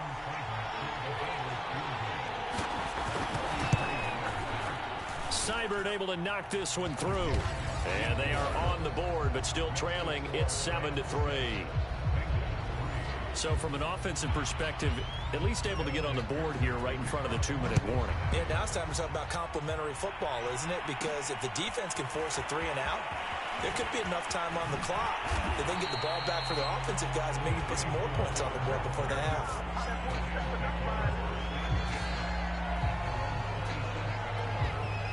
Seibert able to knock this one through. And they are on the board, but still trailing. It's 7-3. So from an offensive perspective, at least able to get on the board here right in front of the 2-minute warning. Yeah, now it's time to talk about complementary football, isn't it? Because if the defense can force a 3-and-out, there could be enough time on the clock that they can get the ball back for their offensive guys and maybe put some more points on the board before the half.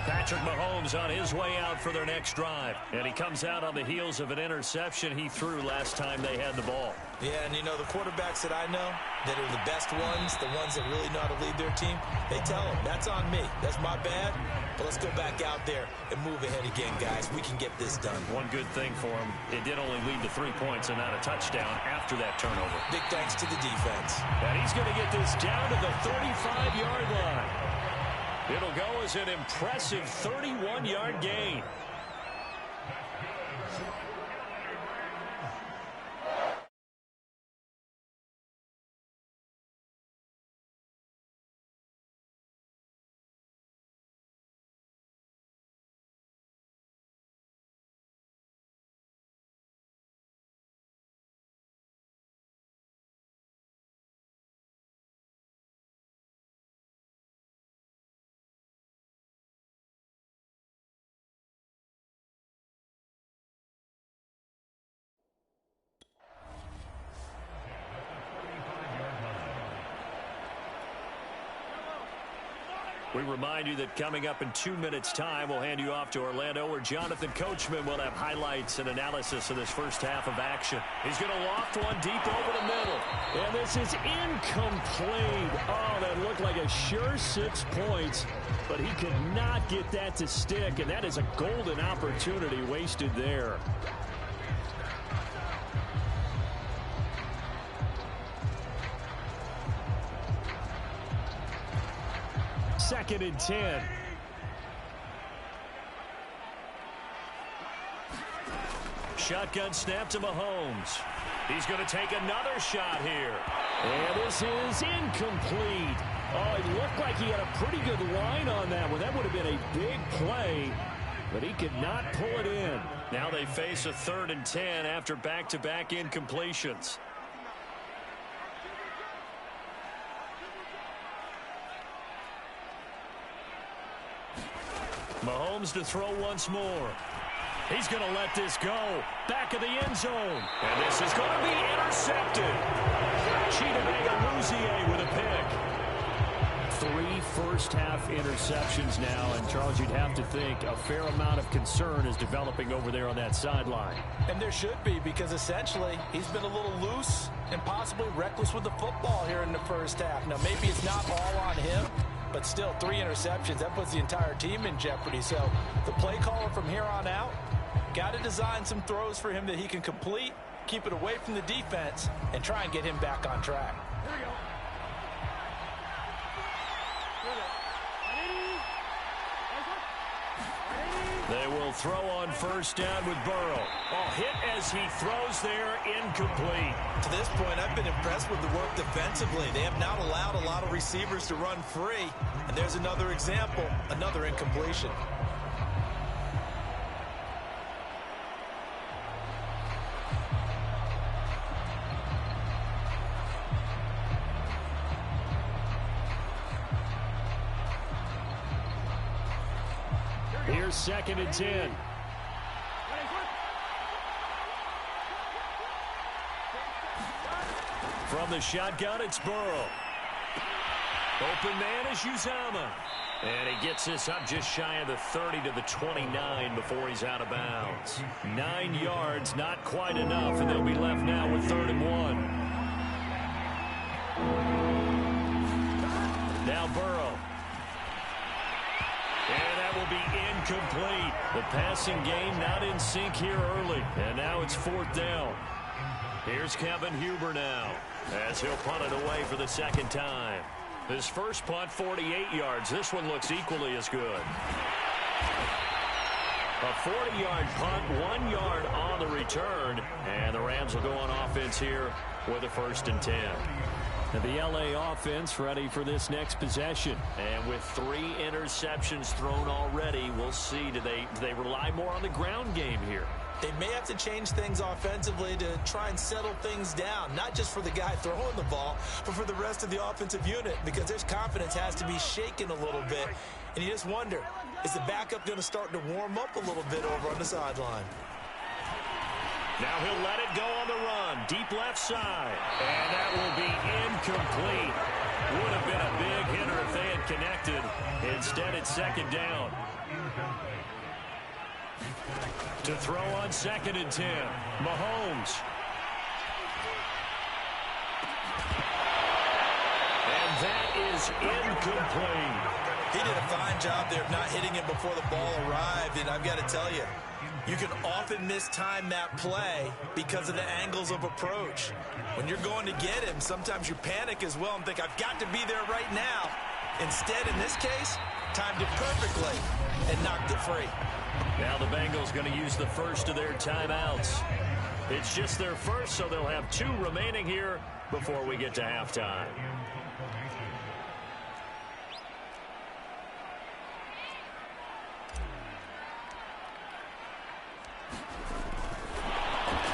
Patrick Mahomes on his way out for their next drive. And he comes out on the heels of an interception he threw last time they had the ball. Yeah, and you know, the quarterbacks that I know that are the best ones, the ones that really know how to lead their team, they tell them, that's on me. That's my bad. But let's go back out there and move ahead again, guys. We can get this done. One good thing for him, it did only lead to 3 points and not a touchdown after that turnover. Big thanks to the defense. And he's going to get this down to the 35-yard line. It'll go as an impressive 31-yard gain. We remind you that coming up in 2 minutes' time, we'll hand you off to Orlando, where Jonathan Coachman will have highlights and analysis of this first half of action. He's going to loft one deep over the middle. And this is incomplete. Oh, that looked like a sure 6 points, but he could not get that to stick, and that is a golden opportunity wasted there. Second and 10. Shotgun snap to Mahomes. He's going to take another shot here. And this is incomplete. Oh, it looked like he had a pretty good line on that one. That would have been a big play, but he could not pull it in. Now they face a 3rd and 10 after back-to-back incompletions. Mahomes to throw once more. He's going to let this go. Back of the end zone. And this is going to be intercepted. Chidobe with a pick. 3 first-half interceptions now. And, Charles, you'd have to think a fair amount of concern is developing over there on that sideline. And there should be, because essentially he's been a little loose and possibly reckless with the football here in the first half. Now, maybe it's not all on him, but still 3 interceptions. That puts the entire team in jeopardy. So the play caller from here on out got to design some throws for him that he can complete, keep it away from the defense, and try and get him back on track. Here we go. They will throw on first down with Burrow. Oh, hit as he throws there, incomplete. To this point, I've been impressed with the work defensively. They have not allowed a lot of receivers to run free. And there's another example, another incompletion. Here's 2nd and 10. From the shotgun, it's Burrow. Open man is Uzama. And he gets this up just shy of the 30 to the 29 before he's out of bounds. 9 yards, not quite enough, and they'll be left now with 3rd and 1. Now Burrow. And that will be incomplete. The passing game not in sync here early. And now it's 4th down. Here's Kevin Huber now, as he'll punt it away for the second time. His first punt, 48 yards. This one looks equally as good. A 40-yard punt, 1 yard on the return, and the Rams will go on offense here with a 1st and 10. And the LA offense ready for this next possession. And with 3 interceptions thrown already, we'll see, do they rely more on the ground game here? They may have to change things offensively to try and settle things down, not just for the guy throwing the ball, but for the rest of the offensive unit, because their confidence has to be shaken a little bit. And you just wonder, is the backup going to start to warm up a little bit over on the sideline? Now he'll let it go on the run, deep left side. And that will be incomplete. Would have been a big hitter if they had connected. Instead, it's 2nd down. To throw on 2nd and 10, Mahomes. And that is incomplete. He did a fine job there of not hitting him before the ball arrived, and I've got to tell you, you can often mistime that play because of the angles of approach. When you're going to get him, sometimes you panic as well and think, I've got to be there right now. Instead, in this case, timed it perfectly and knocked it free. Now the Bengals going to use the first of their timeouts. It's just their first, so they'll have 2 remaining here before we get to halftime.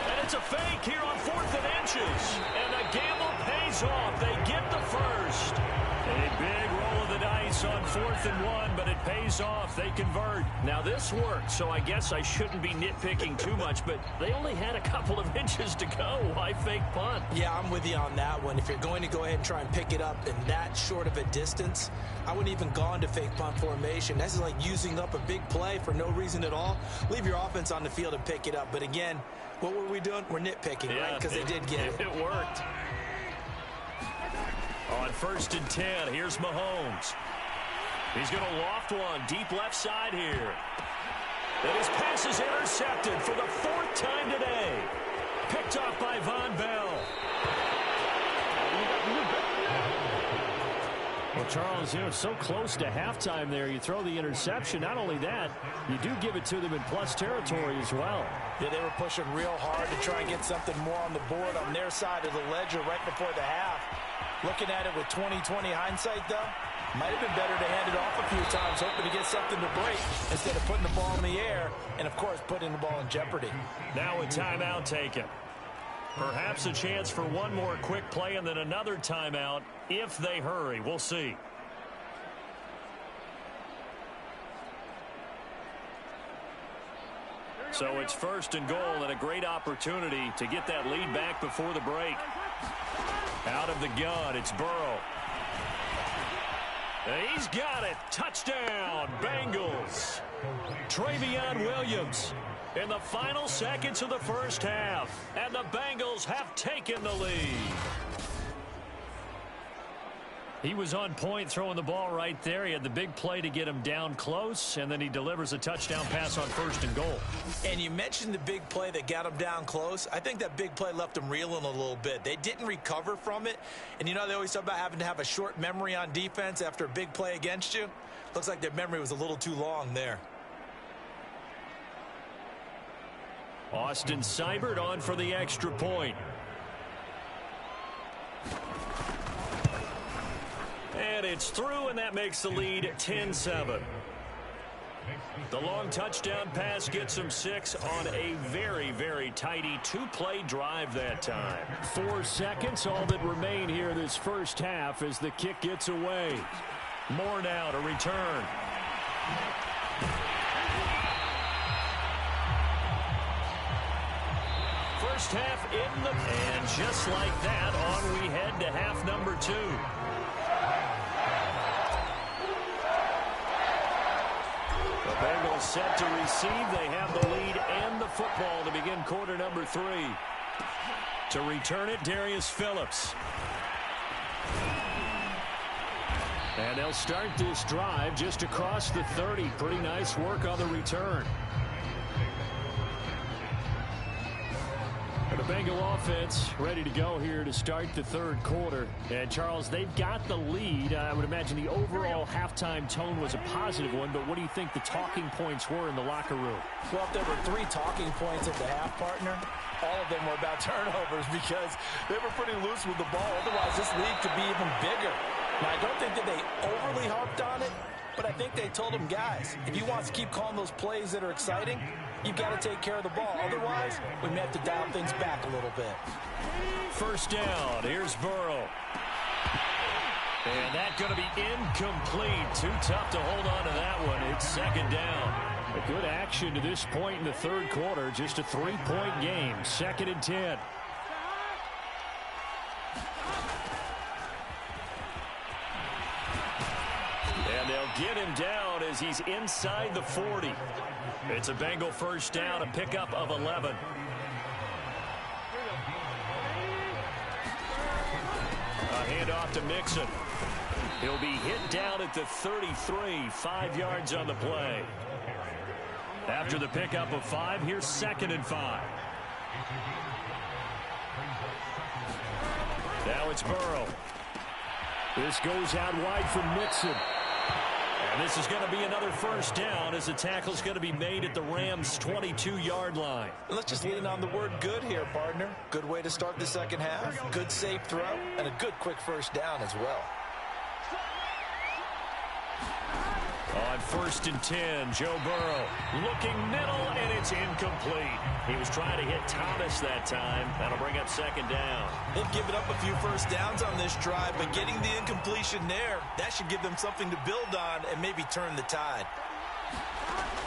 And it's a fake here on 4th and inches. And the gamble pays off. They get the first. A big roll of the dice on 4th and 1, but it pays off. They convert. Now this worked, so I guess I shouldn't be nitpicking too much, but they only had a couple of inches to go. Why fake punt? Yeah, I'm with you on that one. If you're going to go ahead and try and pick it up in that short of a distance, I wouldn't even gone to fake punt formation. This is like using up a big play for no reason at all. Leave your offense on the field and pick it up. But again, what were we doing? We're nitpicking, right? Because they did get it. It worked. On 1st and 10, here's Mahomes. He's going to loft one deep left side here. And his pass is intercepted for the 4th time today. Picked off by Von Bell. Well, Charles, you know, so close to halftime there. You throw the interception. Not only that, you do give it to them in plus territory as well. Yeah, they were pushing real hard to try and get something more on the board on their side of the ledger right before the half. Looking at it with 20/20 hindsight, though, might have been better to hand it off a few times, hoping to get something to break instead of putting the ball in the air and, of course, putting the ball in jeopardy. Now a timeout taken. Perhaps a chance for one more quick play and then another timeout if they hurry. We'll see. So it's 1st and goal and a great opportunity to get that lead back before the break. Out of the gun, it's Burrow. And he's got it. Touchdown, Bengals. Travion Williams in the final seconds of the first half. And the Bengals have taken the lead. He was on point throwing the ball right there. He had the big play to get him down close, and then he delivers a touchdown pass on 1st and goal. And you mentioned the big play that got him down close. I think that big play left him reeling a little bit. They didn't recover from it. And you know, they always talk about having to have a short memory on defense after a big play against you. Looks like their memory was a little too long there. Austin Seibert on for the extra point. And it's through, and that makes the lead 10-7. The long touchdown pass gets him 6 on a very, very tidy 2-play drive that time. 4 seconds, all that remain here this first half as the kick gets away. More now to return. First half in the... And just like that, on we head to half number 2. The Bengals set to receive. They have the lead and the football to begin quarter number 3. To return it, Darius Phillips. And they'll start this drive just across the 30. Pretty nice work on the return. The Bengal offense ready to go here to start the third quarter. And, Charles, they've got the lead. I would imagine the overall halftime tone was a positive one, but what do you think the talking points were in the locker room? Well, if there were 3 talking points at the half, partner, all of them were about turnovers because they were pretty loose with the ball. Otherwise, this lead could be even bigger. Now, I don't think that they overly harped on it, but I think they told them, guys, if you want to keep calling those plays that are exciting, you've got to take care of the ball. Otherwise, we may have to dial things back a little bit. First down. Here's Burrow. And that's going to be incomplete. Too tough to hold on to that one. It's second down. A good action to this point in the third quarter. Just a 3-point game. 2nd and 10. And they'll get him down as he's inside the 40. It's a Bengal first down, a pickup of 11. A handoff to Mixon. He'll be hit down at the 33, 5 yards on the play. After the pickup of 5, here's 2nd and 5. Now it's Burrow. This goes out wide from Mixon. And this is going to be another first down as the tackle's going to be made at the Rams' 22-yard line. Let's just lean on the word good here, partner. Good way to start the second half. Good safe throw and a good quick first down as well. On 1st and 10, Joe Burrow looking middle, and it's incomplete. He was trying to hit Thomas that time. That'll bring up 2nd down. They've given up a few first downs on this drive, but getting the incompletion there, that should give them something to build on and maybe turn the tide.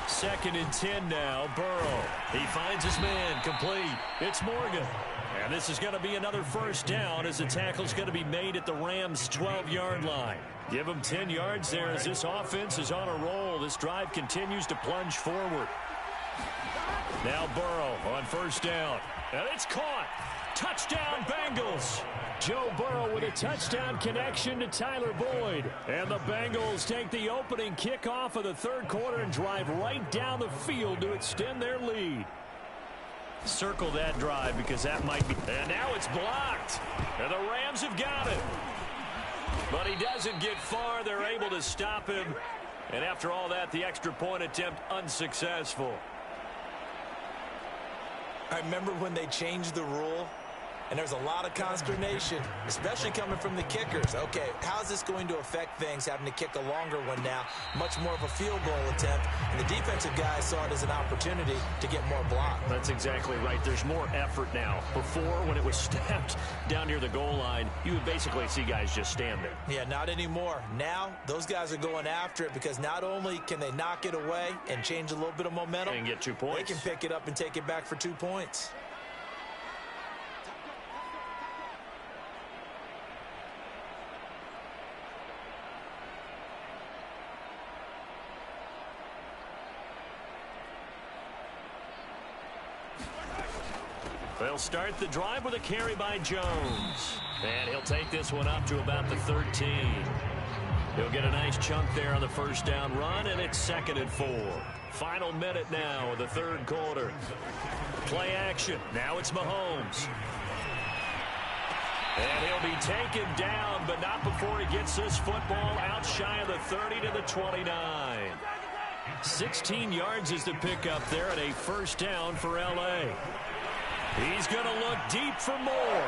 2nd and 10 now, Burrow. He finds his man, complete. It's Morgan. And this is going to be another first down as the tackle's going to be made at the Rams' 12-yard line. Give them 10 yards there as this offense is on a roll. This drive continues to plunge forward. Now Burrow on first down. And it's caught. Touchdown, Bengals. Joe Burrow with a touchdown connection to Tyler Boyd. And the Bengals take the opening kickoff of the third quarter and drive right down the field to extend their lead. Circle that drive because that might be. And now it's blocked. And the Rams have got it. But he doesn't get far. They're able to stop him. And after all that, the extra point attempt unsuccessful. I remember when they changed the rule, and there's a lot of consternation, especially coming from the kickers. Okay, how's this going to affect things, having to kick a longer one now? Much more of a field goal attempt, and the defensive guys saw it as an opportunity to get more block. That's exactly right. There's more effort now. Before, when it was snapped down near the goal line, you would basically see guys just stand there. Yeah, not anymore. Now, those guys are going after it because not only can they knock it away and change a little bit of momentum, and get 2 points. They can pick it up and take it back for 2 points. They'll start the drive with a carry by Jones. And he'll take this one up to about the 13. He'll get a nice chunk there on the first down run, and it's 2nd and 4. Final minute now of the third quarter. Play action. Now it's Mahomes. And he'll be taken down, but not before he gets this football out shy of the 30 to the 29. 16 yards is the pickup there at a first down for L.A. He's going to look deep for more.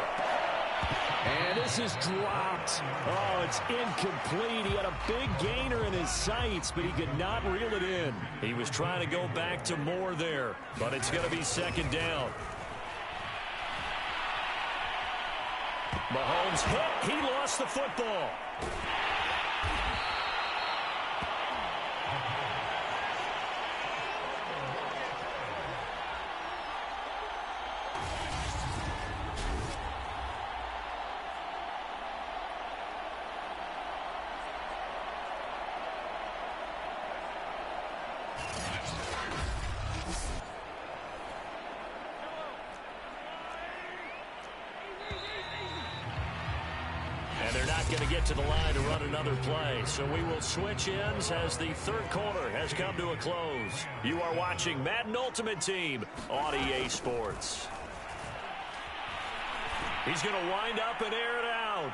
And this is dropped. Oh, it's incomplete. He had a big gainer in his sights, but he could not reel it in. He was trying to go back to Moore there, but it's going to be 2nd down. Mahomes hit. He lost the football. They're not going to get to the line to run another play, so we will switch ends as the third quarter has come to a close. You are watching Madden Ultimate Team on EA Sports. He's going to wind up and air it out.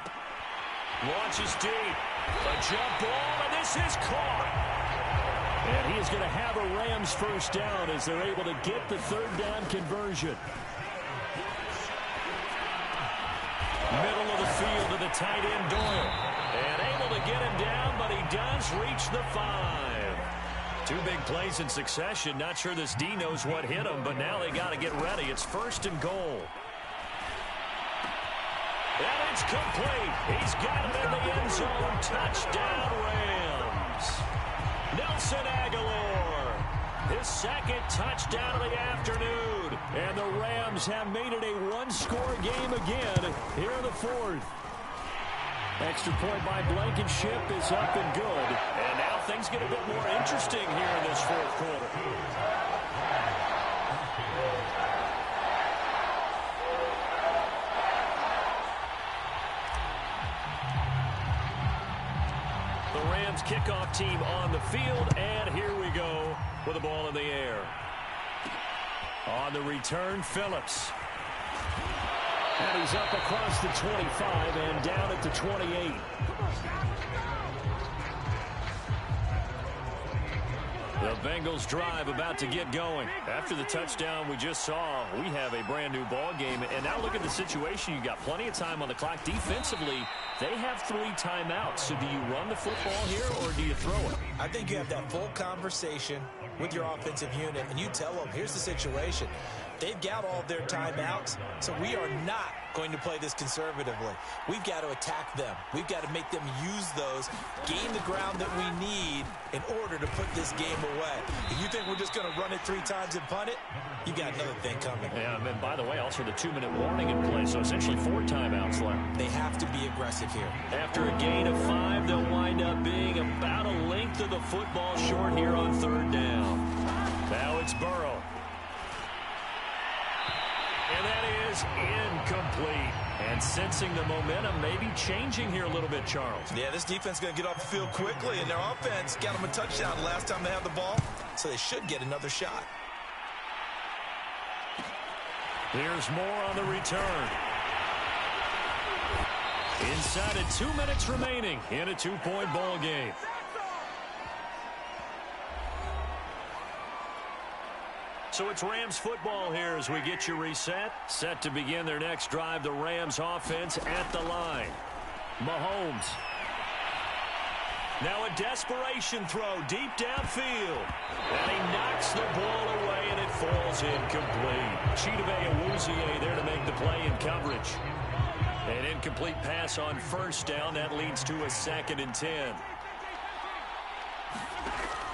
Launches deep. A jump ball, and this is caught. And he is going to have a Rams first down as they're able to get the third down conversion. Middle of the field to the tight end, Doyle. And able to get him down, but he does reach the 5. 2 big plays in succession. Not sure this D knows what hit him, but now they got to get ready. It's 1st and goal. And it's complete. He's got it in the end zone. Touchdown, Rams. Nelson Aguilar, his 2nd touchdown of the afternoon. And the Rams have made it a 1-score game again here in the 4th. Extra point by Blankenship is up and good. And now things get a bit more interesting here in this 4th quarter. The Rams kickoff team on the field, and here we go with the ball in the air. On the return, Phillips. And he's up across the 25 and down at the 28. The Bengals drive about to get going. After the touchdown we just saw, we have a brand new ball game. And now look at the situation. You got plenty of time on the clock. Defensively, they have 3 timeouts. So do you run the football here or do you throw it? I think you have that full conversation with your offensive unit, and you tell them, here's the situation. They've got all of their timeouts, so we are not going to play this conservatively. We've got to attack them. We've got to make them use those, gain the ground that we need in order to put this game away. If you think we're just going to run it 3 times and punt it, you got another thing coming. Yeah, and by the way, also the 2-minute warning in play, so essentially 4 timeouts left. They have to be aggressive here. After a gain of 5, they'll wind up being about a length of the football short here on 3rd down. Now it's Burrow. And that is incomplete. And sensing the momentum maybe changing here a little bit, Charles. Yeah, this defense is going to get off the field quickly, and their offense got them a touchdown the last time they had the ball, so they should get another shot. Here's more on the return. Inside of 2 minutes remaining in a 2-point ball game. So it's Rams football here as we get you reset. Set to begin their next drive. The Rams offense at the line. Mahomes. Now a desperation throw deep downfield. And he knocks the ball away and it falls incomplete. Chidobe Awuzie there to make the play in coverage. An incomplete pass on 1st down. That leads to a 2nd and 10.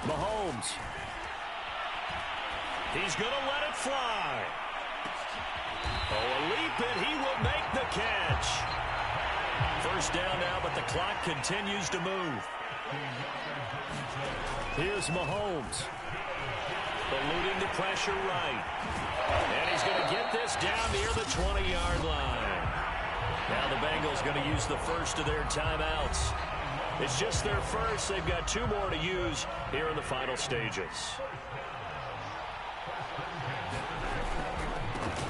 Mahomes. He's going to let it fly. Oh, a leap, and he will make the catch. 1st down now, but the clock continues to move. Here's Mahomes. Eluding the pressure right. And he's going to get this down near the 20-yard line. Now the Bengals going to use the first of their timeouts. It's just their first. They've got 2 more to use here in the final stages.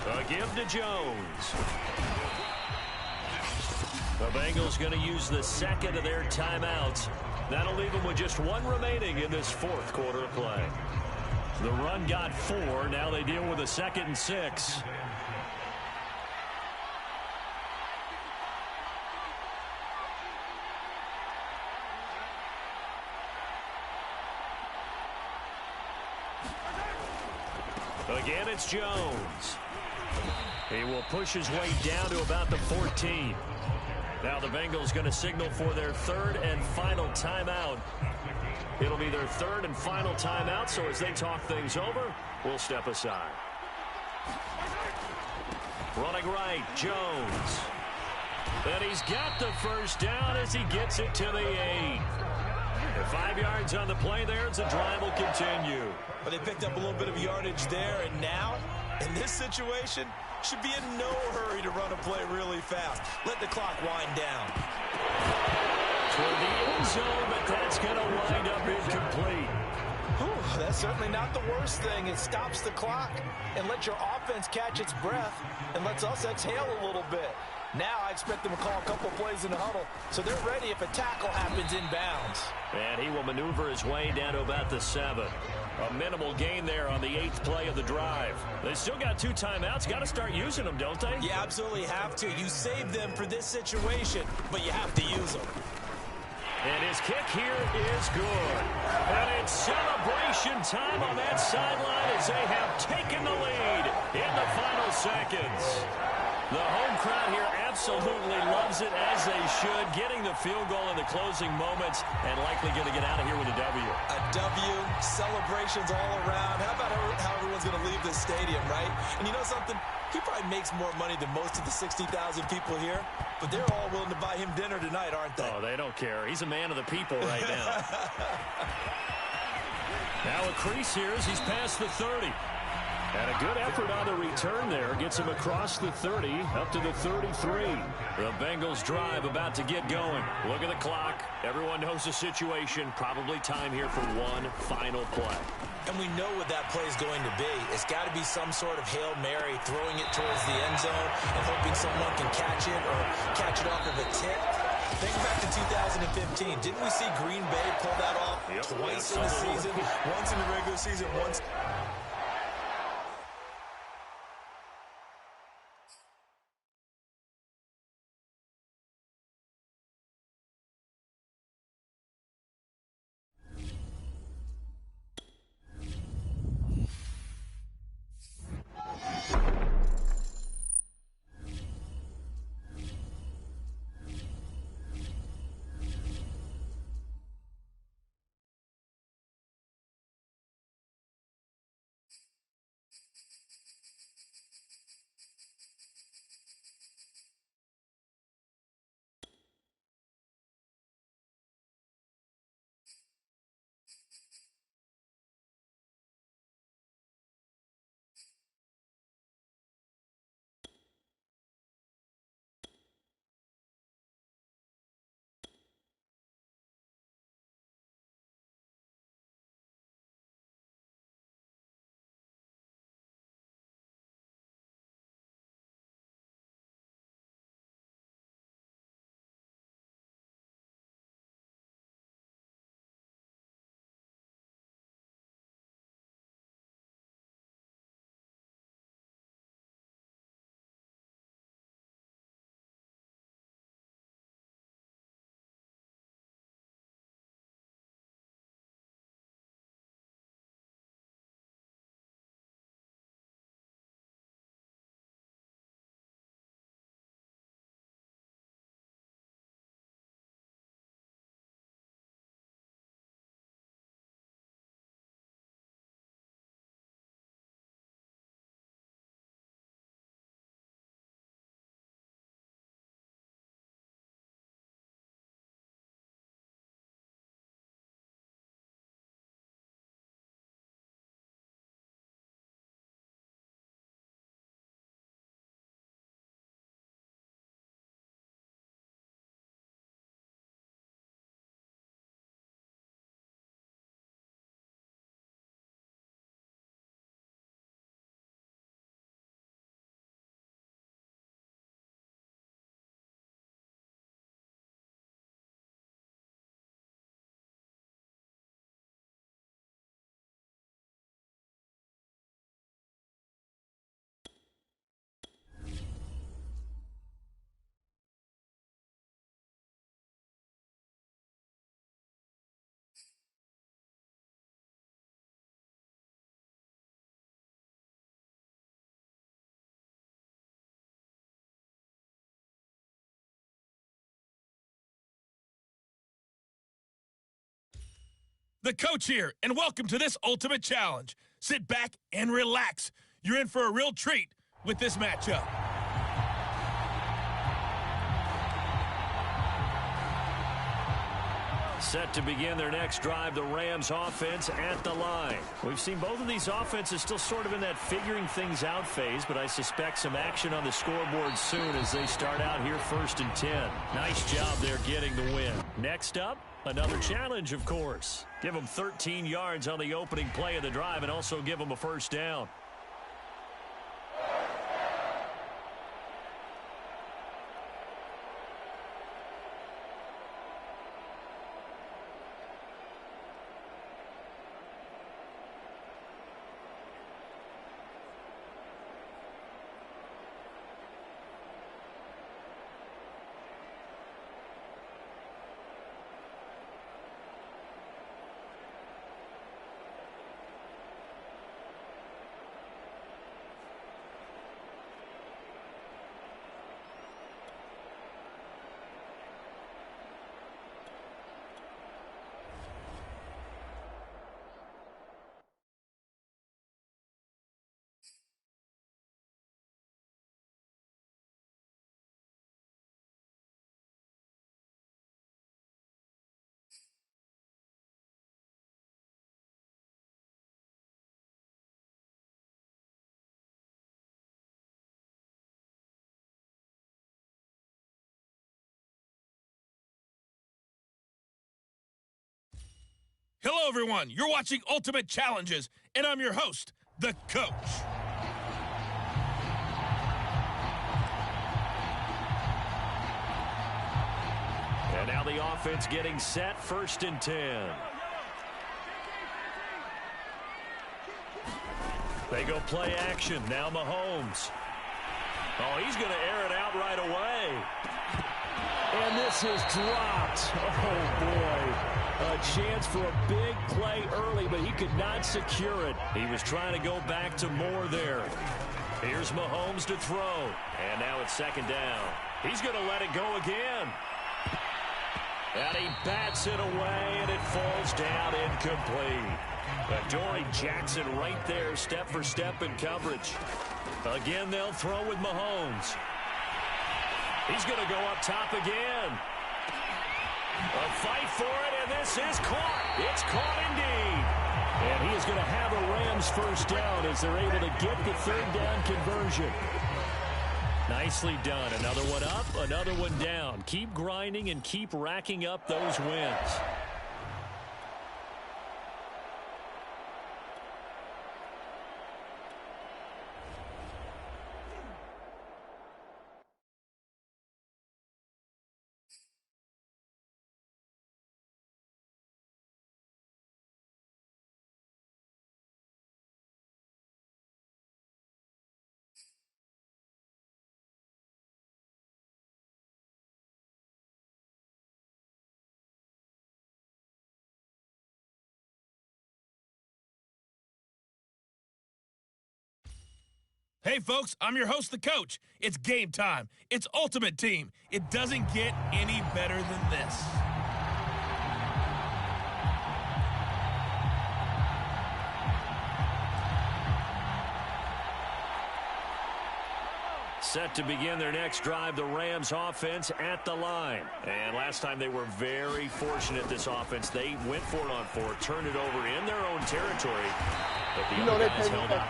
A give to Jones. The Bengals going to use the 2nd of their timeouts. That'll leave them with just 1 remaining in this 4th quarter of play. The run got 4. Now they deal with a 2nd and 6. Again, it's Jones. He will push his way down to about the 14. Now the Bengals going to signal for their 3rd and final timeout. It'll be their 3rd and final timeout, so as they talk things over, we'll step aside. Running right, Jones. And he's got the 1st down as he gets it to the 8. 5 yards on the play there as the drive will continue. But they picked up a little bit of yardage there, and now, in this situation, should be in no hurry to run a play really fast. Let the clock wind down. Toward the end zone, but that's going to wind up incomplete. Whew, that's certainly not the worst thing. It stops the clock and lets your offense catch its breath and lets us exhale a little bit. Now I expect them to call a couple plays in the huddle, so they're ready if a tackle happens inbounds. And he will maneuver his way down to about the 7. A minimal gain there on the 8th play of the drive. They still got 2 timeouts. Got to start using them, don't they? You absolutely have to. You save them for this situation, but you have to use them. And his kick here is good. And it's celebration time on that sideline as they have taken the lead in the final seconds. The home crowd here absolutely loves it, as they should, getting the field goal in the closing moments and likely going to get out of here with a W. A W, celebrations all around. How about how everyone's going to leave this stadium, right? And you know something? He probably makes more money than most of the 60,000 people here, but they're all willing to buy him dinner tonight, aren't they? Oh, they don't care. He's a man of the people right now. Now a crease here as he's past the 30. And a good effort on the return there. Gets him across the 30, up to the 33. The Bengals drive about to get going. Look at the clock. Everyone knows the situation. Probably time here for one final play. And we know what that play is going to be. It's got to be some sort of Hail Mary, throwing it towards the end zone and hoping someone can catch it or catch it off of a tip. Think back to 2015. Didn't we see Green Bay pull that off twice in the season? Once in the regular season, once... The coach here, and welcome to this ultimate challenge. Sit back and relax. You're in for a real treat with this matchup. Set to begin their next drive, the Rams offense at the line. We've seen both of these offenses still sort of in that figuring things out phase, but I suspect some action on the scoreboard soon as they start out here 1st and 10. Nice job there getting the win. Next up, another challenge, of course. Give them 13 yards on the opening play of the drive and also give them a first down. Hello, everyone. You're watching Ultimate Challenges, and I'm your host, the Coach. And now the offense getting set, 1st and 10. They go play action. Now Mahomes. Oh, he's going to air it out right away. And this is dropped. Oh, boy. A chance for a big play early, but he could not secure it. He was trying to go back to Moore there. Here's Mahomes to throw. And now it's 2nd down. He's going to let it go again. And he bats it away, and it falls down incomplete. Adoree Jackson right there, step for step in coverage. Again, they'll throw with Mahomes. He's going to go up top again. A fight for it, and this is caught. It's caught indeed. And he is going to have a Rams 1st down as they're able to get the 3rd down conversion. Nicely done. Another one up, another one down. Keep grinding and keep racking up those wins. Hey, folks, I'm your host, the Coach. It's game time. It's Ultimate Team. It doesn't get any better than this. Set to begin their next drive, the Rams offense at the line. And last time they were very fortunate, this offense. They went for it on 4, turned it over in their own territory. But the other guys held up.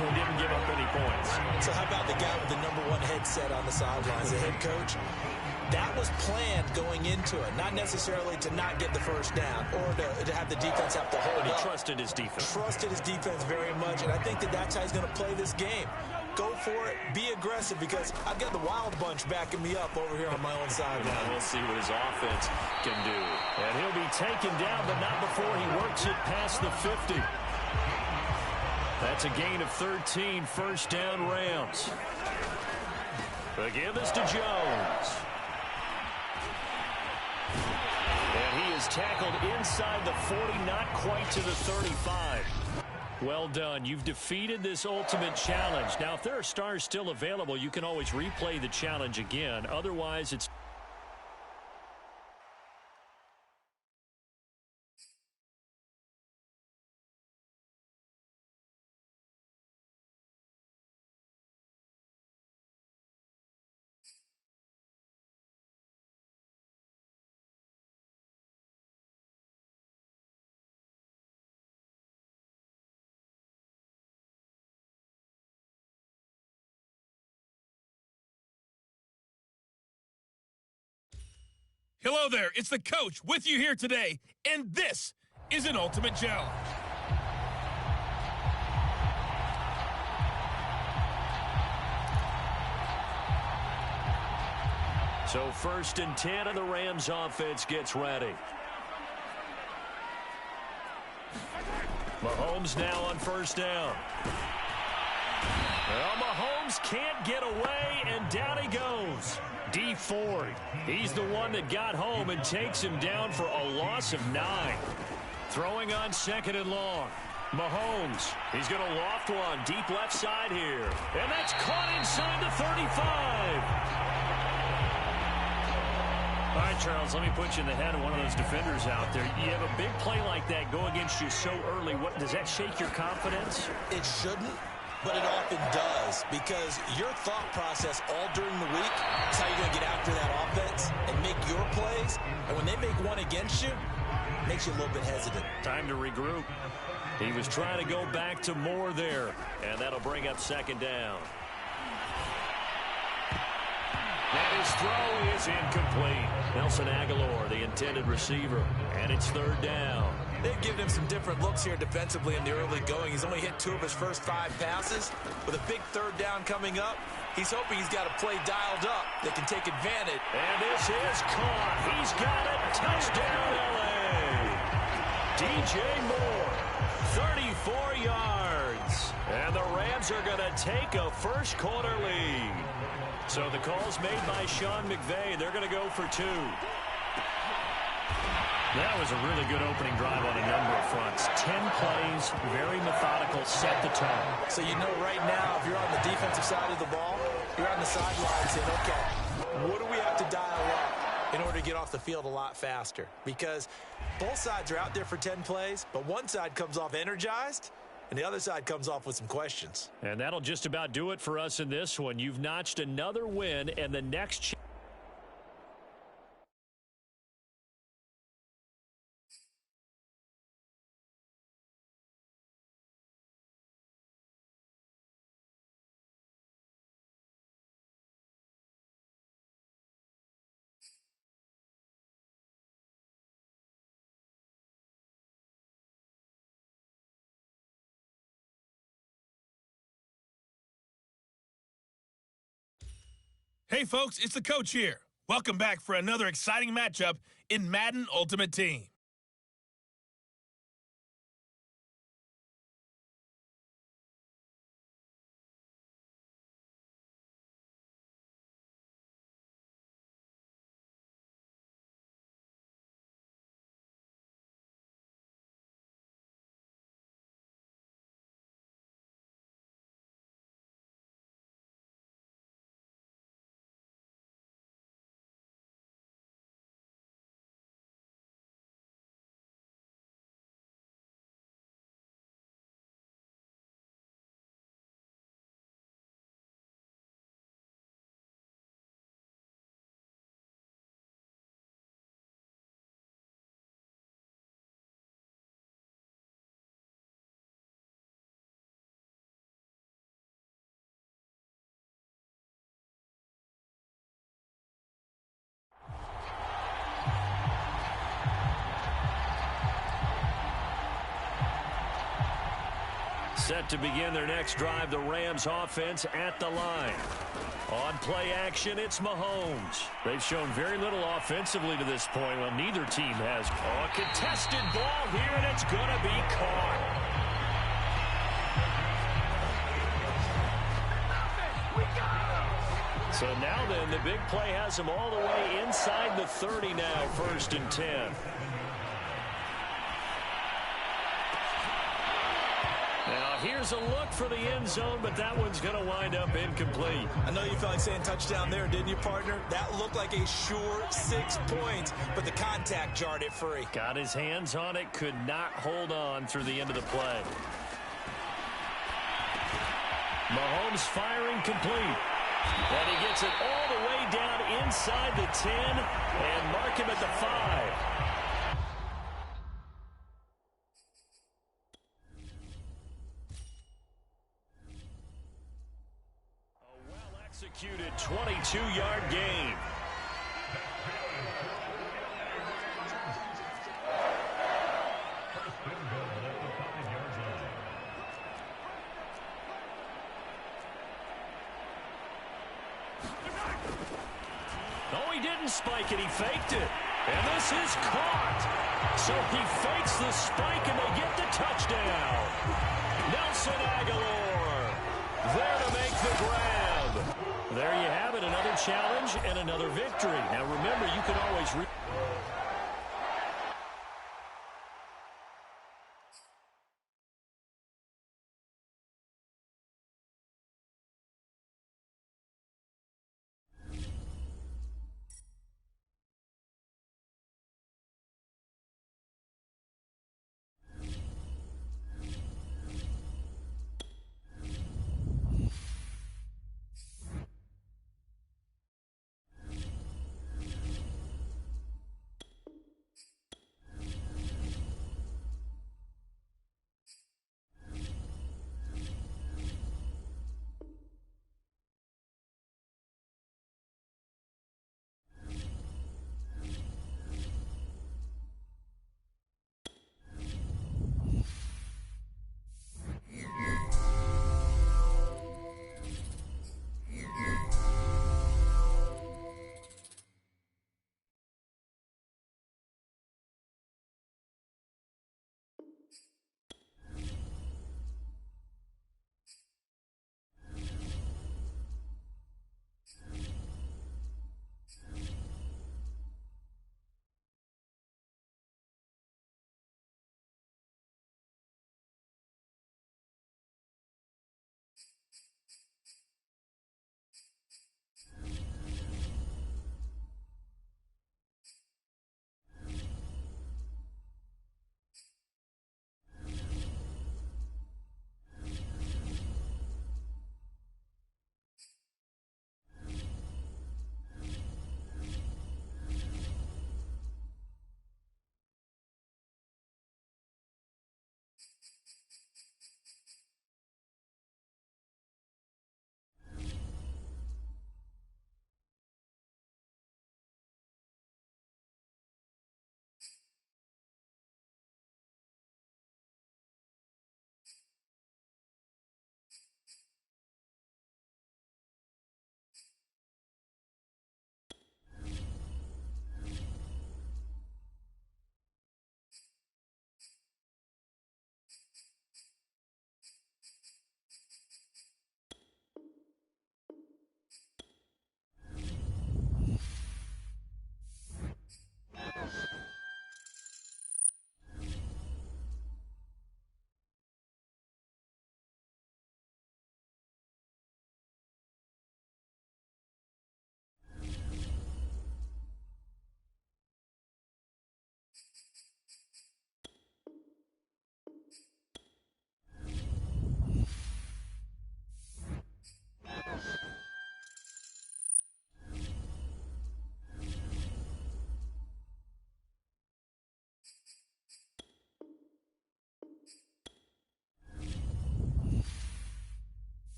They didn't give up any points. So how about the guy with the #1 headset on the sidelines, the head coach? That was planned going into it, not necessarily to not get the 1st down or to have the defense have to hold But he up. trusted his defense. Trusted his defense very much, and I think that's how he's going to play this game. Go for it, be aggressive, because I've got the Wild Bunch backing me up over here on my own sideline. Now we'll see what his offense can do. And he'll be taken down, but not before he works it past the 50. That's a gain of 13, 1st down Rams. They give this to Jones. And he is tackled inside the 40, not quite to the 35. Well done. You've defeated this ultimate challenge. Now, if there are stars still available, you can always replay the challenge again. Otherwise, it's... Hello there, it's the Coach with you here today, and this is an Ultimate Challenge. So 1st and 10, and the Rams offense gets ready. Mahomes now on 1st down. Well, Mahomes can't get away, and down he goes. D Ford, he's the one that got home and takes him down for a loss of 9. Throwing on 2nd and long. Mahomes, he's going to loft one deep left side here. And that's caught inside the 35. All right, Charles, let me put you in the head of one of those defenders out there. You have a big play like that go against you so early. What does that shake your confidence? It shouldn't, but it often does, because your thought process all during the week is how you're going to get after that offense and make your plays. And when they make one against you, it makes you a little bit hesitant. Time to regroup. He was trying to go back to Moore there, and that'll bring up 2nd down. And his throw is incomplete. Nelson Aguilar, the intended receiver, and it's 3rd down. They've given him some different looks here defensively in the early going. He's only hit 2 of his first 5 passes. With a big third down coming up, he's hoping he's got a play dialed up that can take advantage. And this is caught. He's got it. Touchdown, L.A. DJ Moore, 34 yards. And the Rams are going to take a first quarter lead. So the call's made by Sean McVay. They're going to go for 2. That was a really good opening drive on a number of fronts. 10 plays, very methodical, set the tone. So you know right now, if you're on the defensive side of the ball, you're on the sideline saying, okay, what do we have to dial up in order to get off the field a lot faster? Because both sides are out there for 10 plays, but one side comes off energized, and the other side comes off with some questions. And that'll just about do it for us in this one. You've notched another win, and the next Hey folks, it's the coach here. Welcome back for another exciting matchup in Madden Ultimate Team. set to begin their next drive, the Rams offense at the line. On play action, it's Mahomes. They've shown very little offensively to this point. Well, neither team has. Oh, a contested ball here, and it's going to be caught. So now then, the big play has them all the way inside the 30 now, 1st and 10. Now, here's a look for the end zone, but that one's going to wind up incomplete. I know you felt like saying touchdown there, didn't you, partner? That looked like a sure 6 points, but the contact jarred it free. Got his hands on it, could not hold on through the end of the play. Mahomes firing complete. And he gets it all the way down inside the 10 and mark him at the 5. Executed 22-yard gain. No, he didn't spike it. He faked it. And this is caught. So he fakes the spike, and they get the touchdown. Nelson Aguilar there to make the grab. There you have it, another challenge and another victory. Now remember, you can always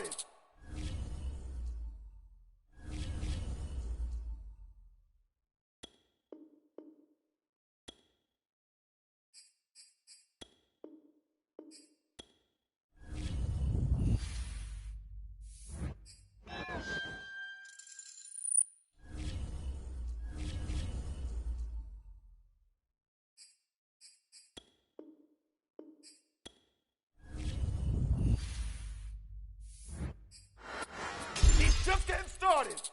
started. He's just getting started.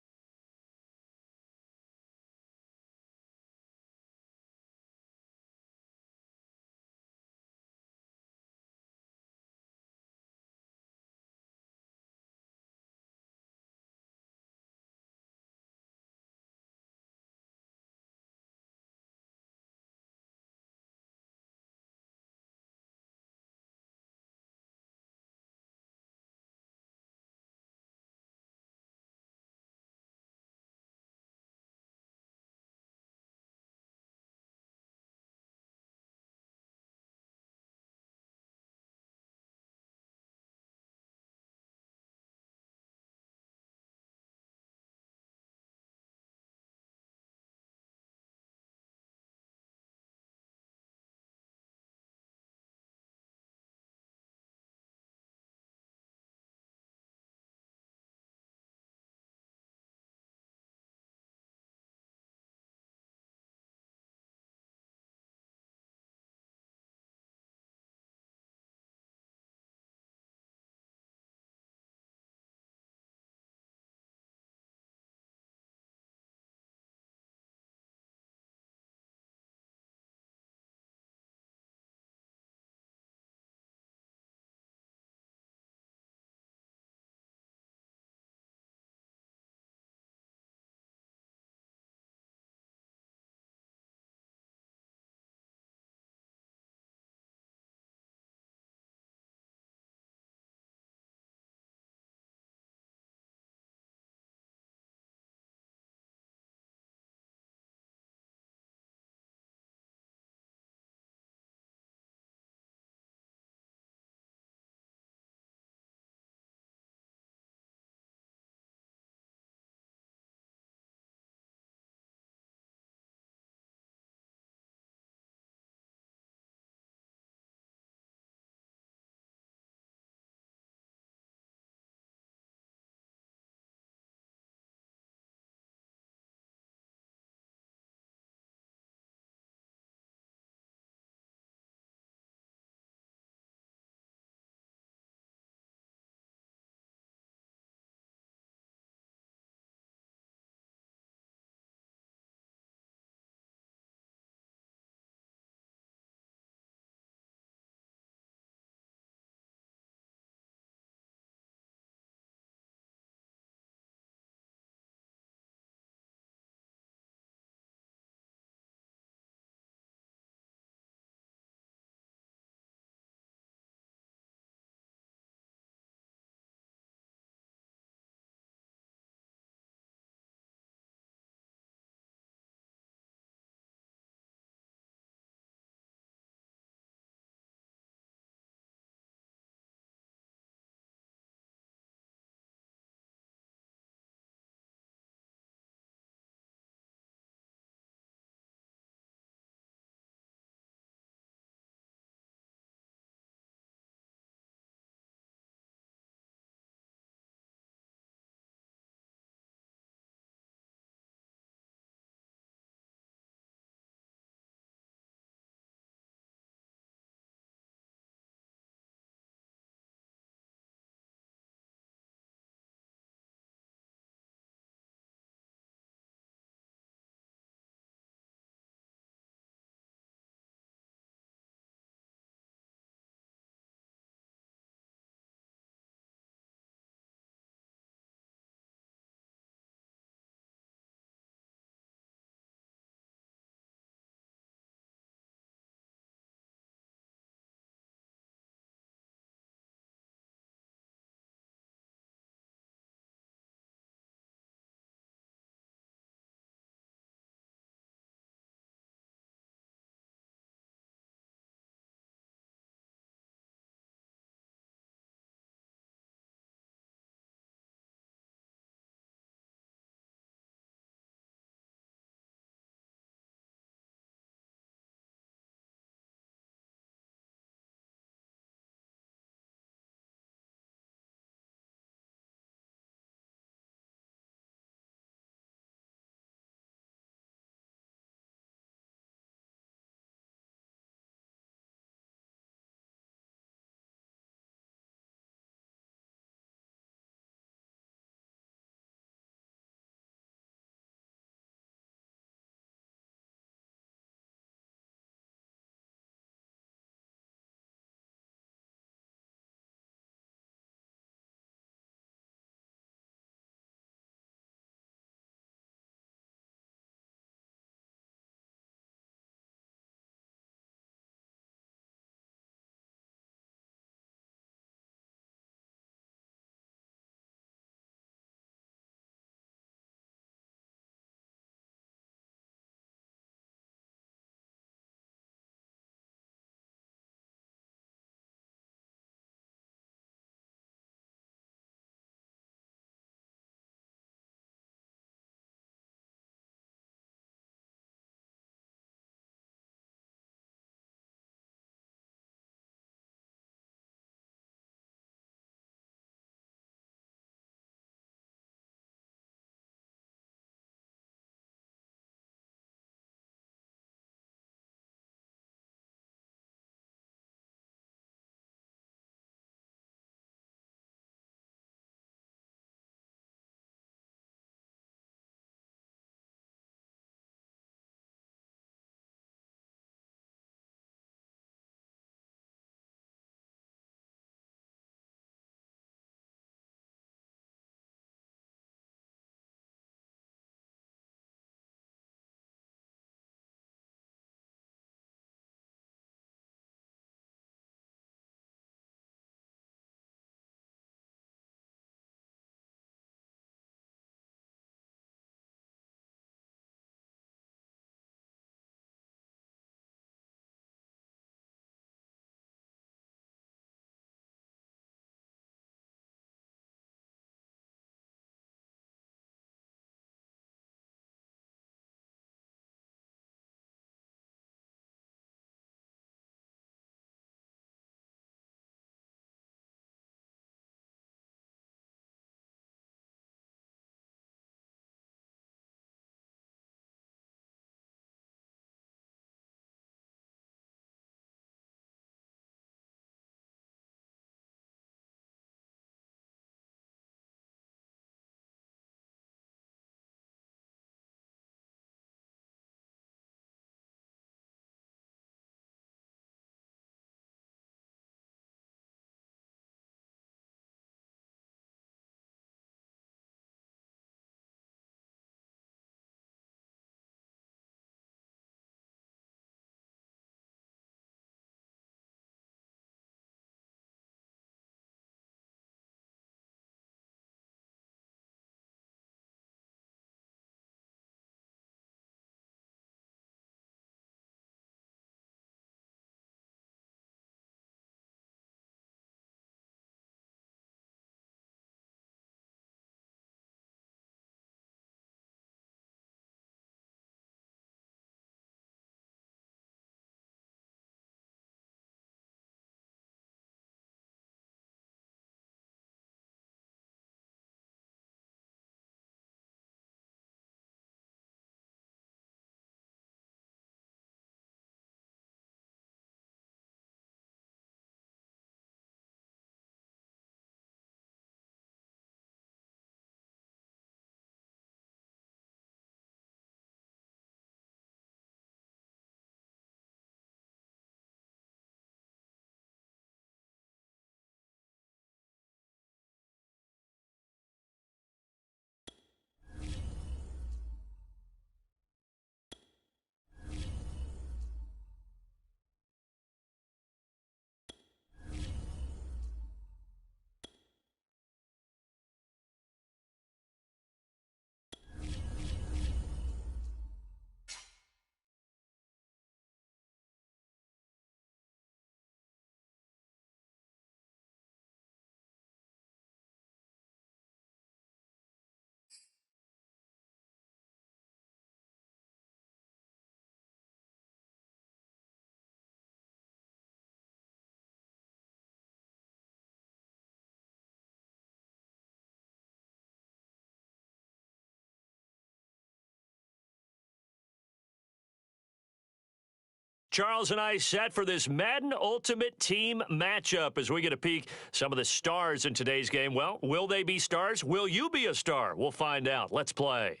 Charles and I set for this Madden Ultimate Team matchup as we get a peek some of the stars in today's game. Well, will they be stars? Will you be a star? We'll find out. Let's play.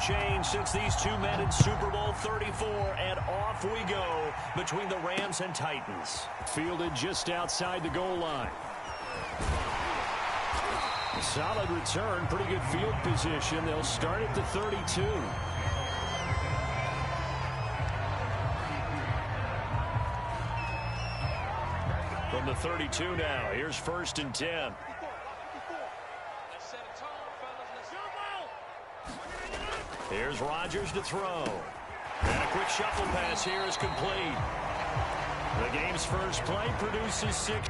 Changed since these two met in Super Bowl 34, and off we go between the Rams and Titans. Fielded just outside the goal line. Solid return, pretty good field position. They'll start at the 32. From the 32 now, here's 1st and 10. Here's Rodgers to throw. And a quick shuffle pass here is complete. The game's first play produces 6.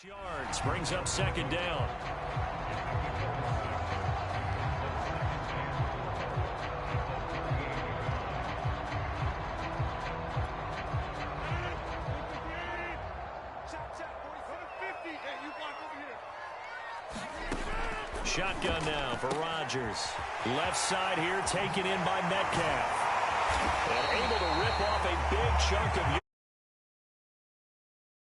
Yards brings up 2nd down. Shotgun now for Rodgers. Left side here taken in by Metcalf. And able to rip off a big chunk of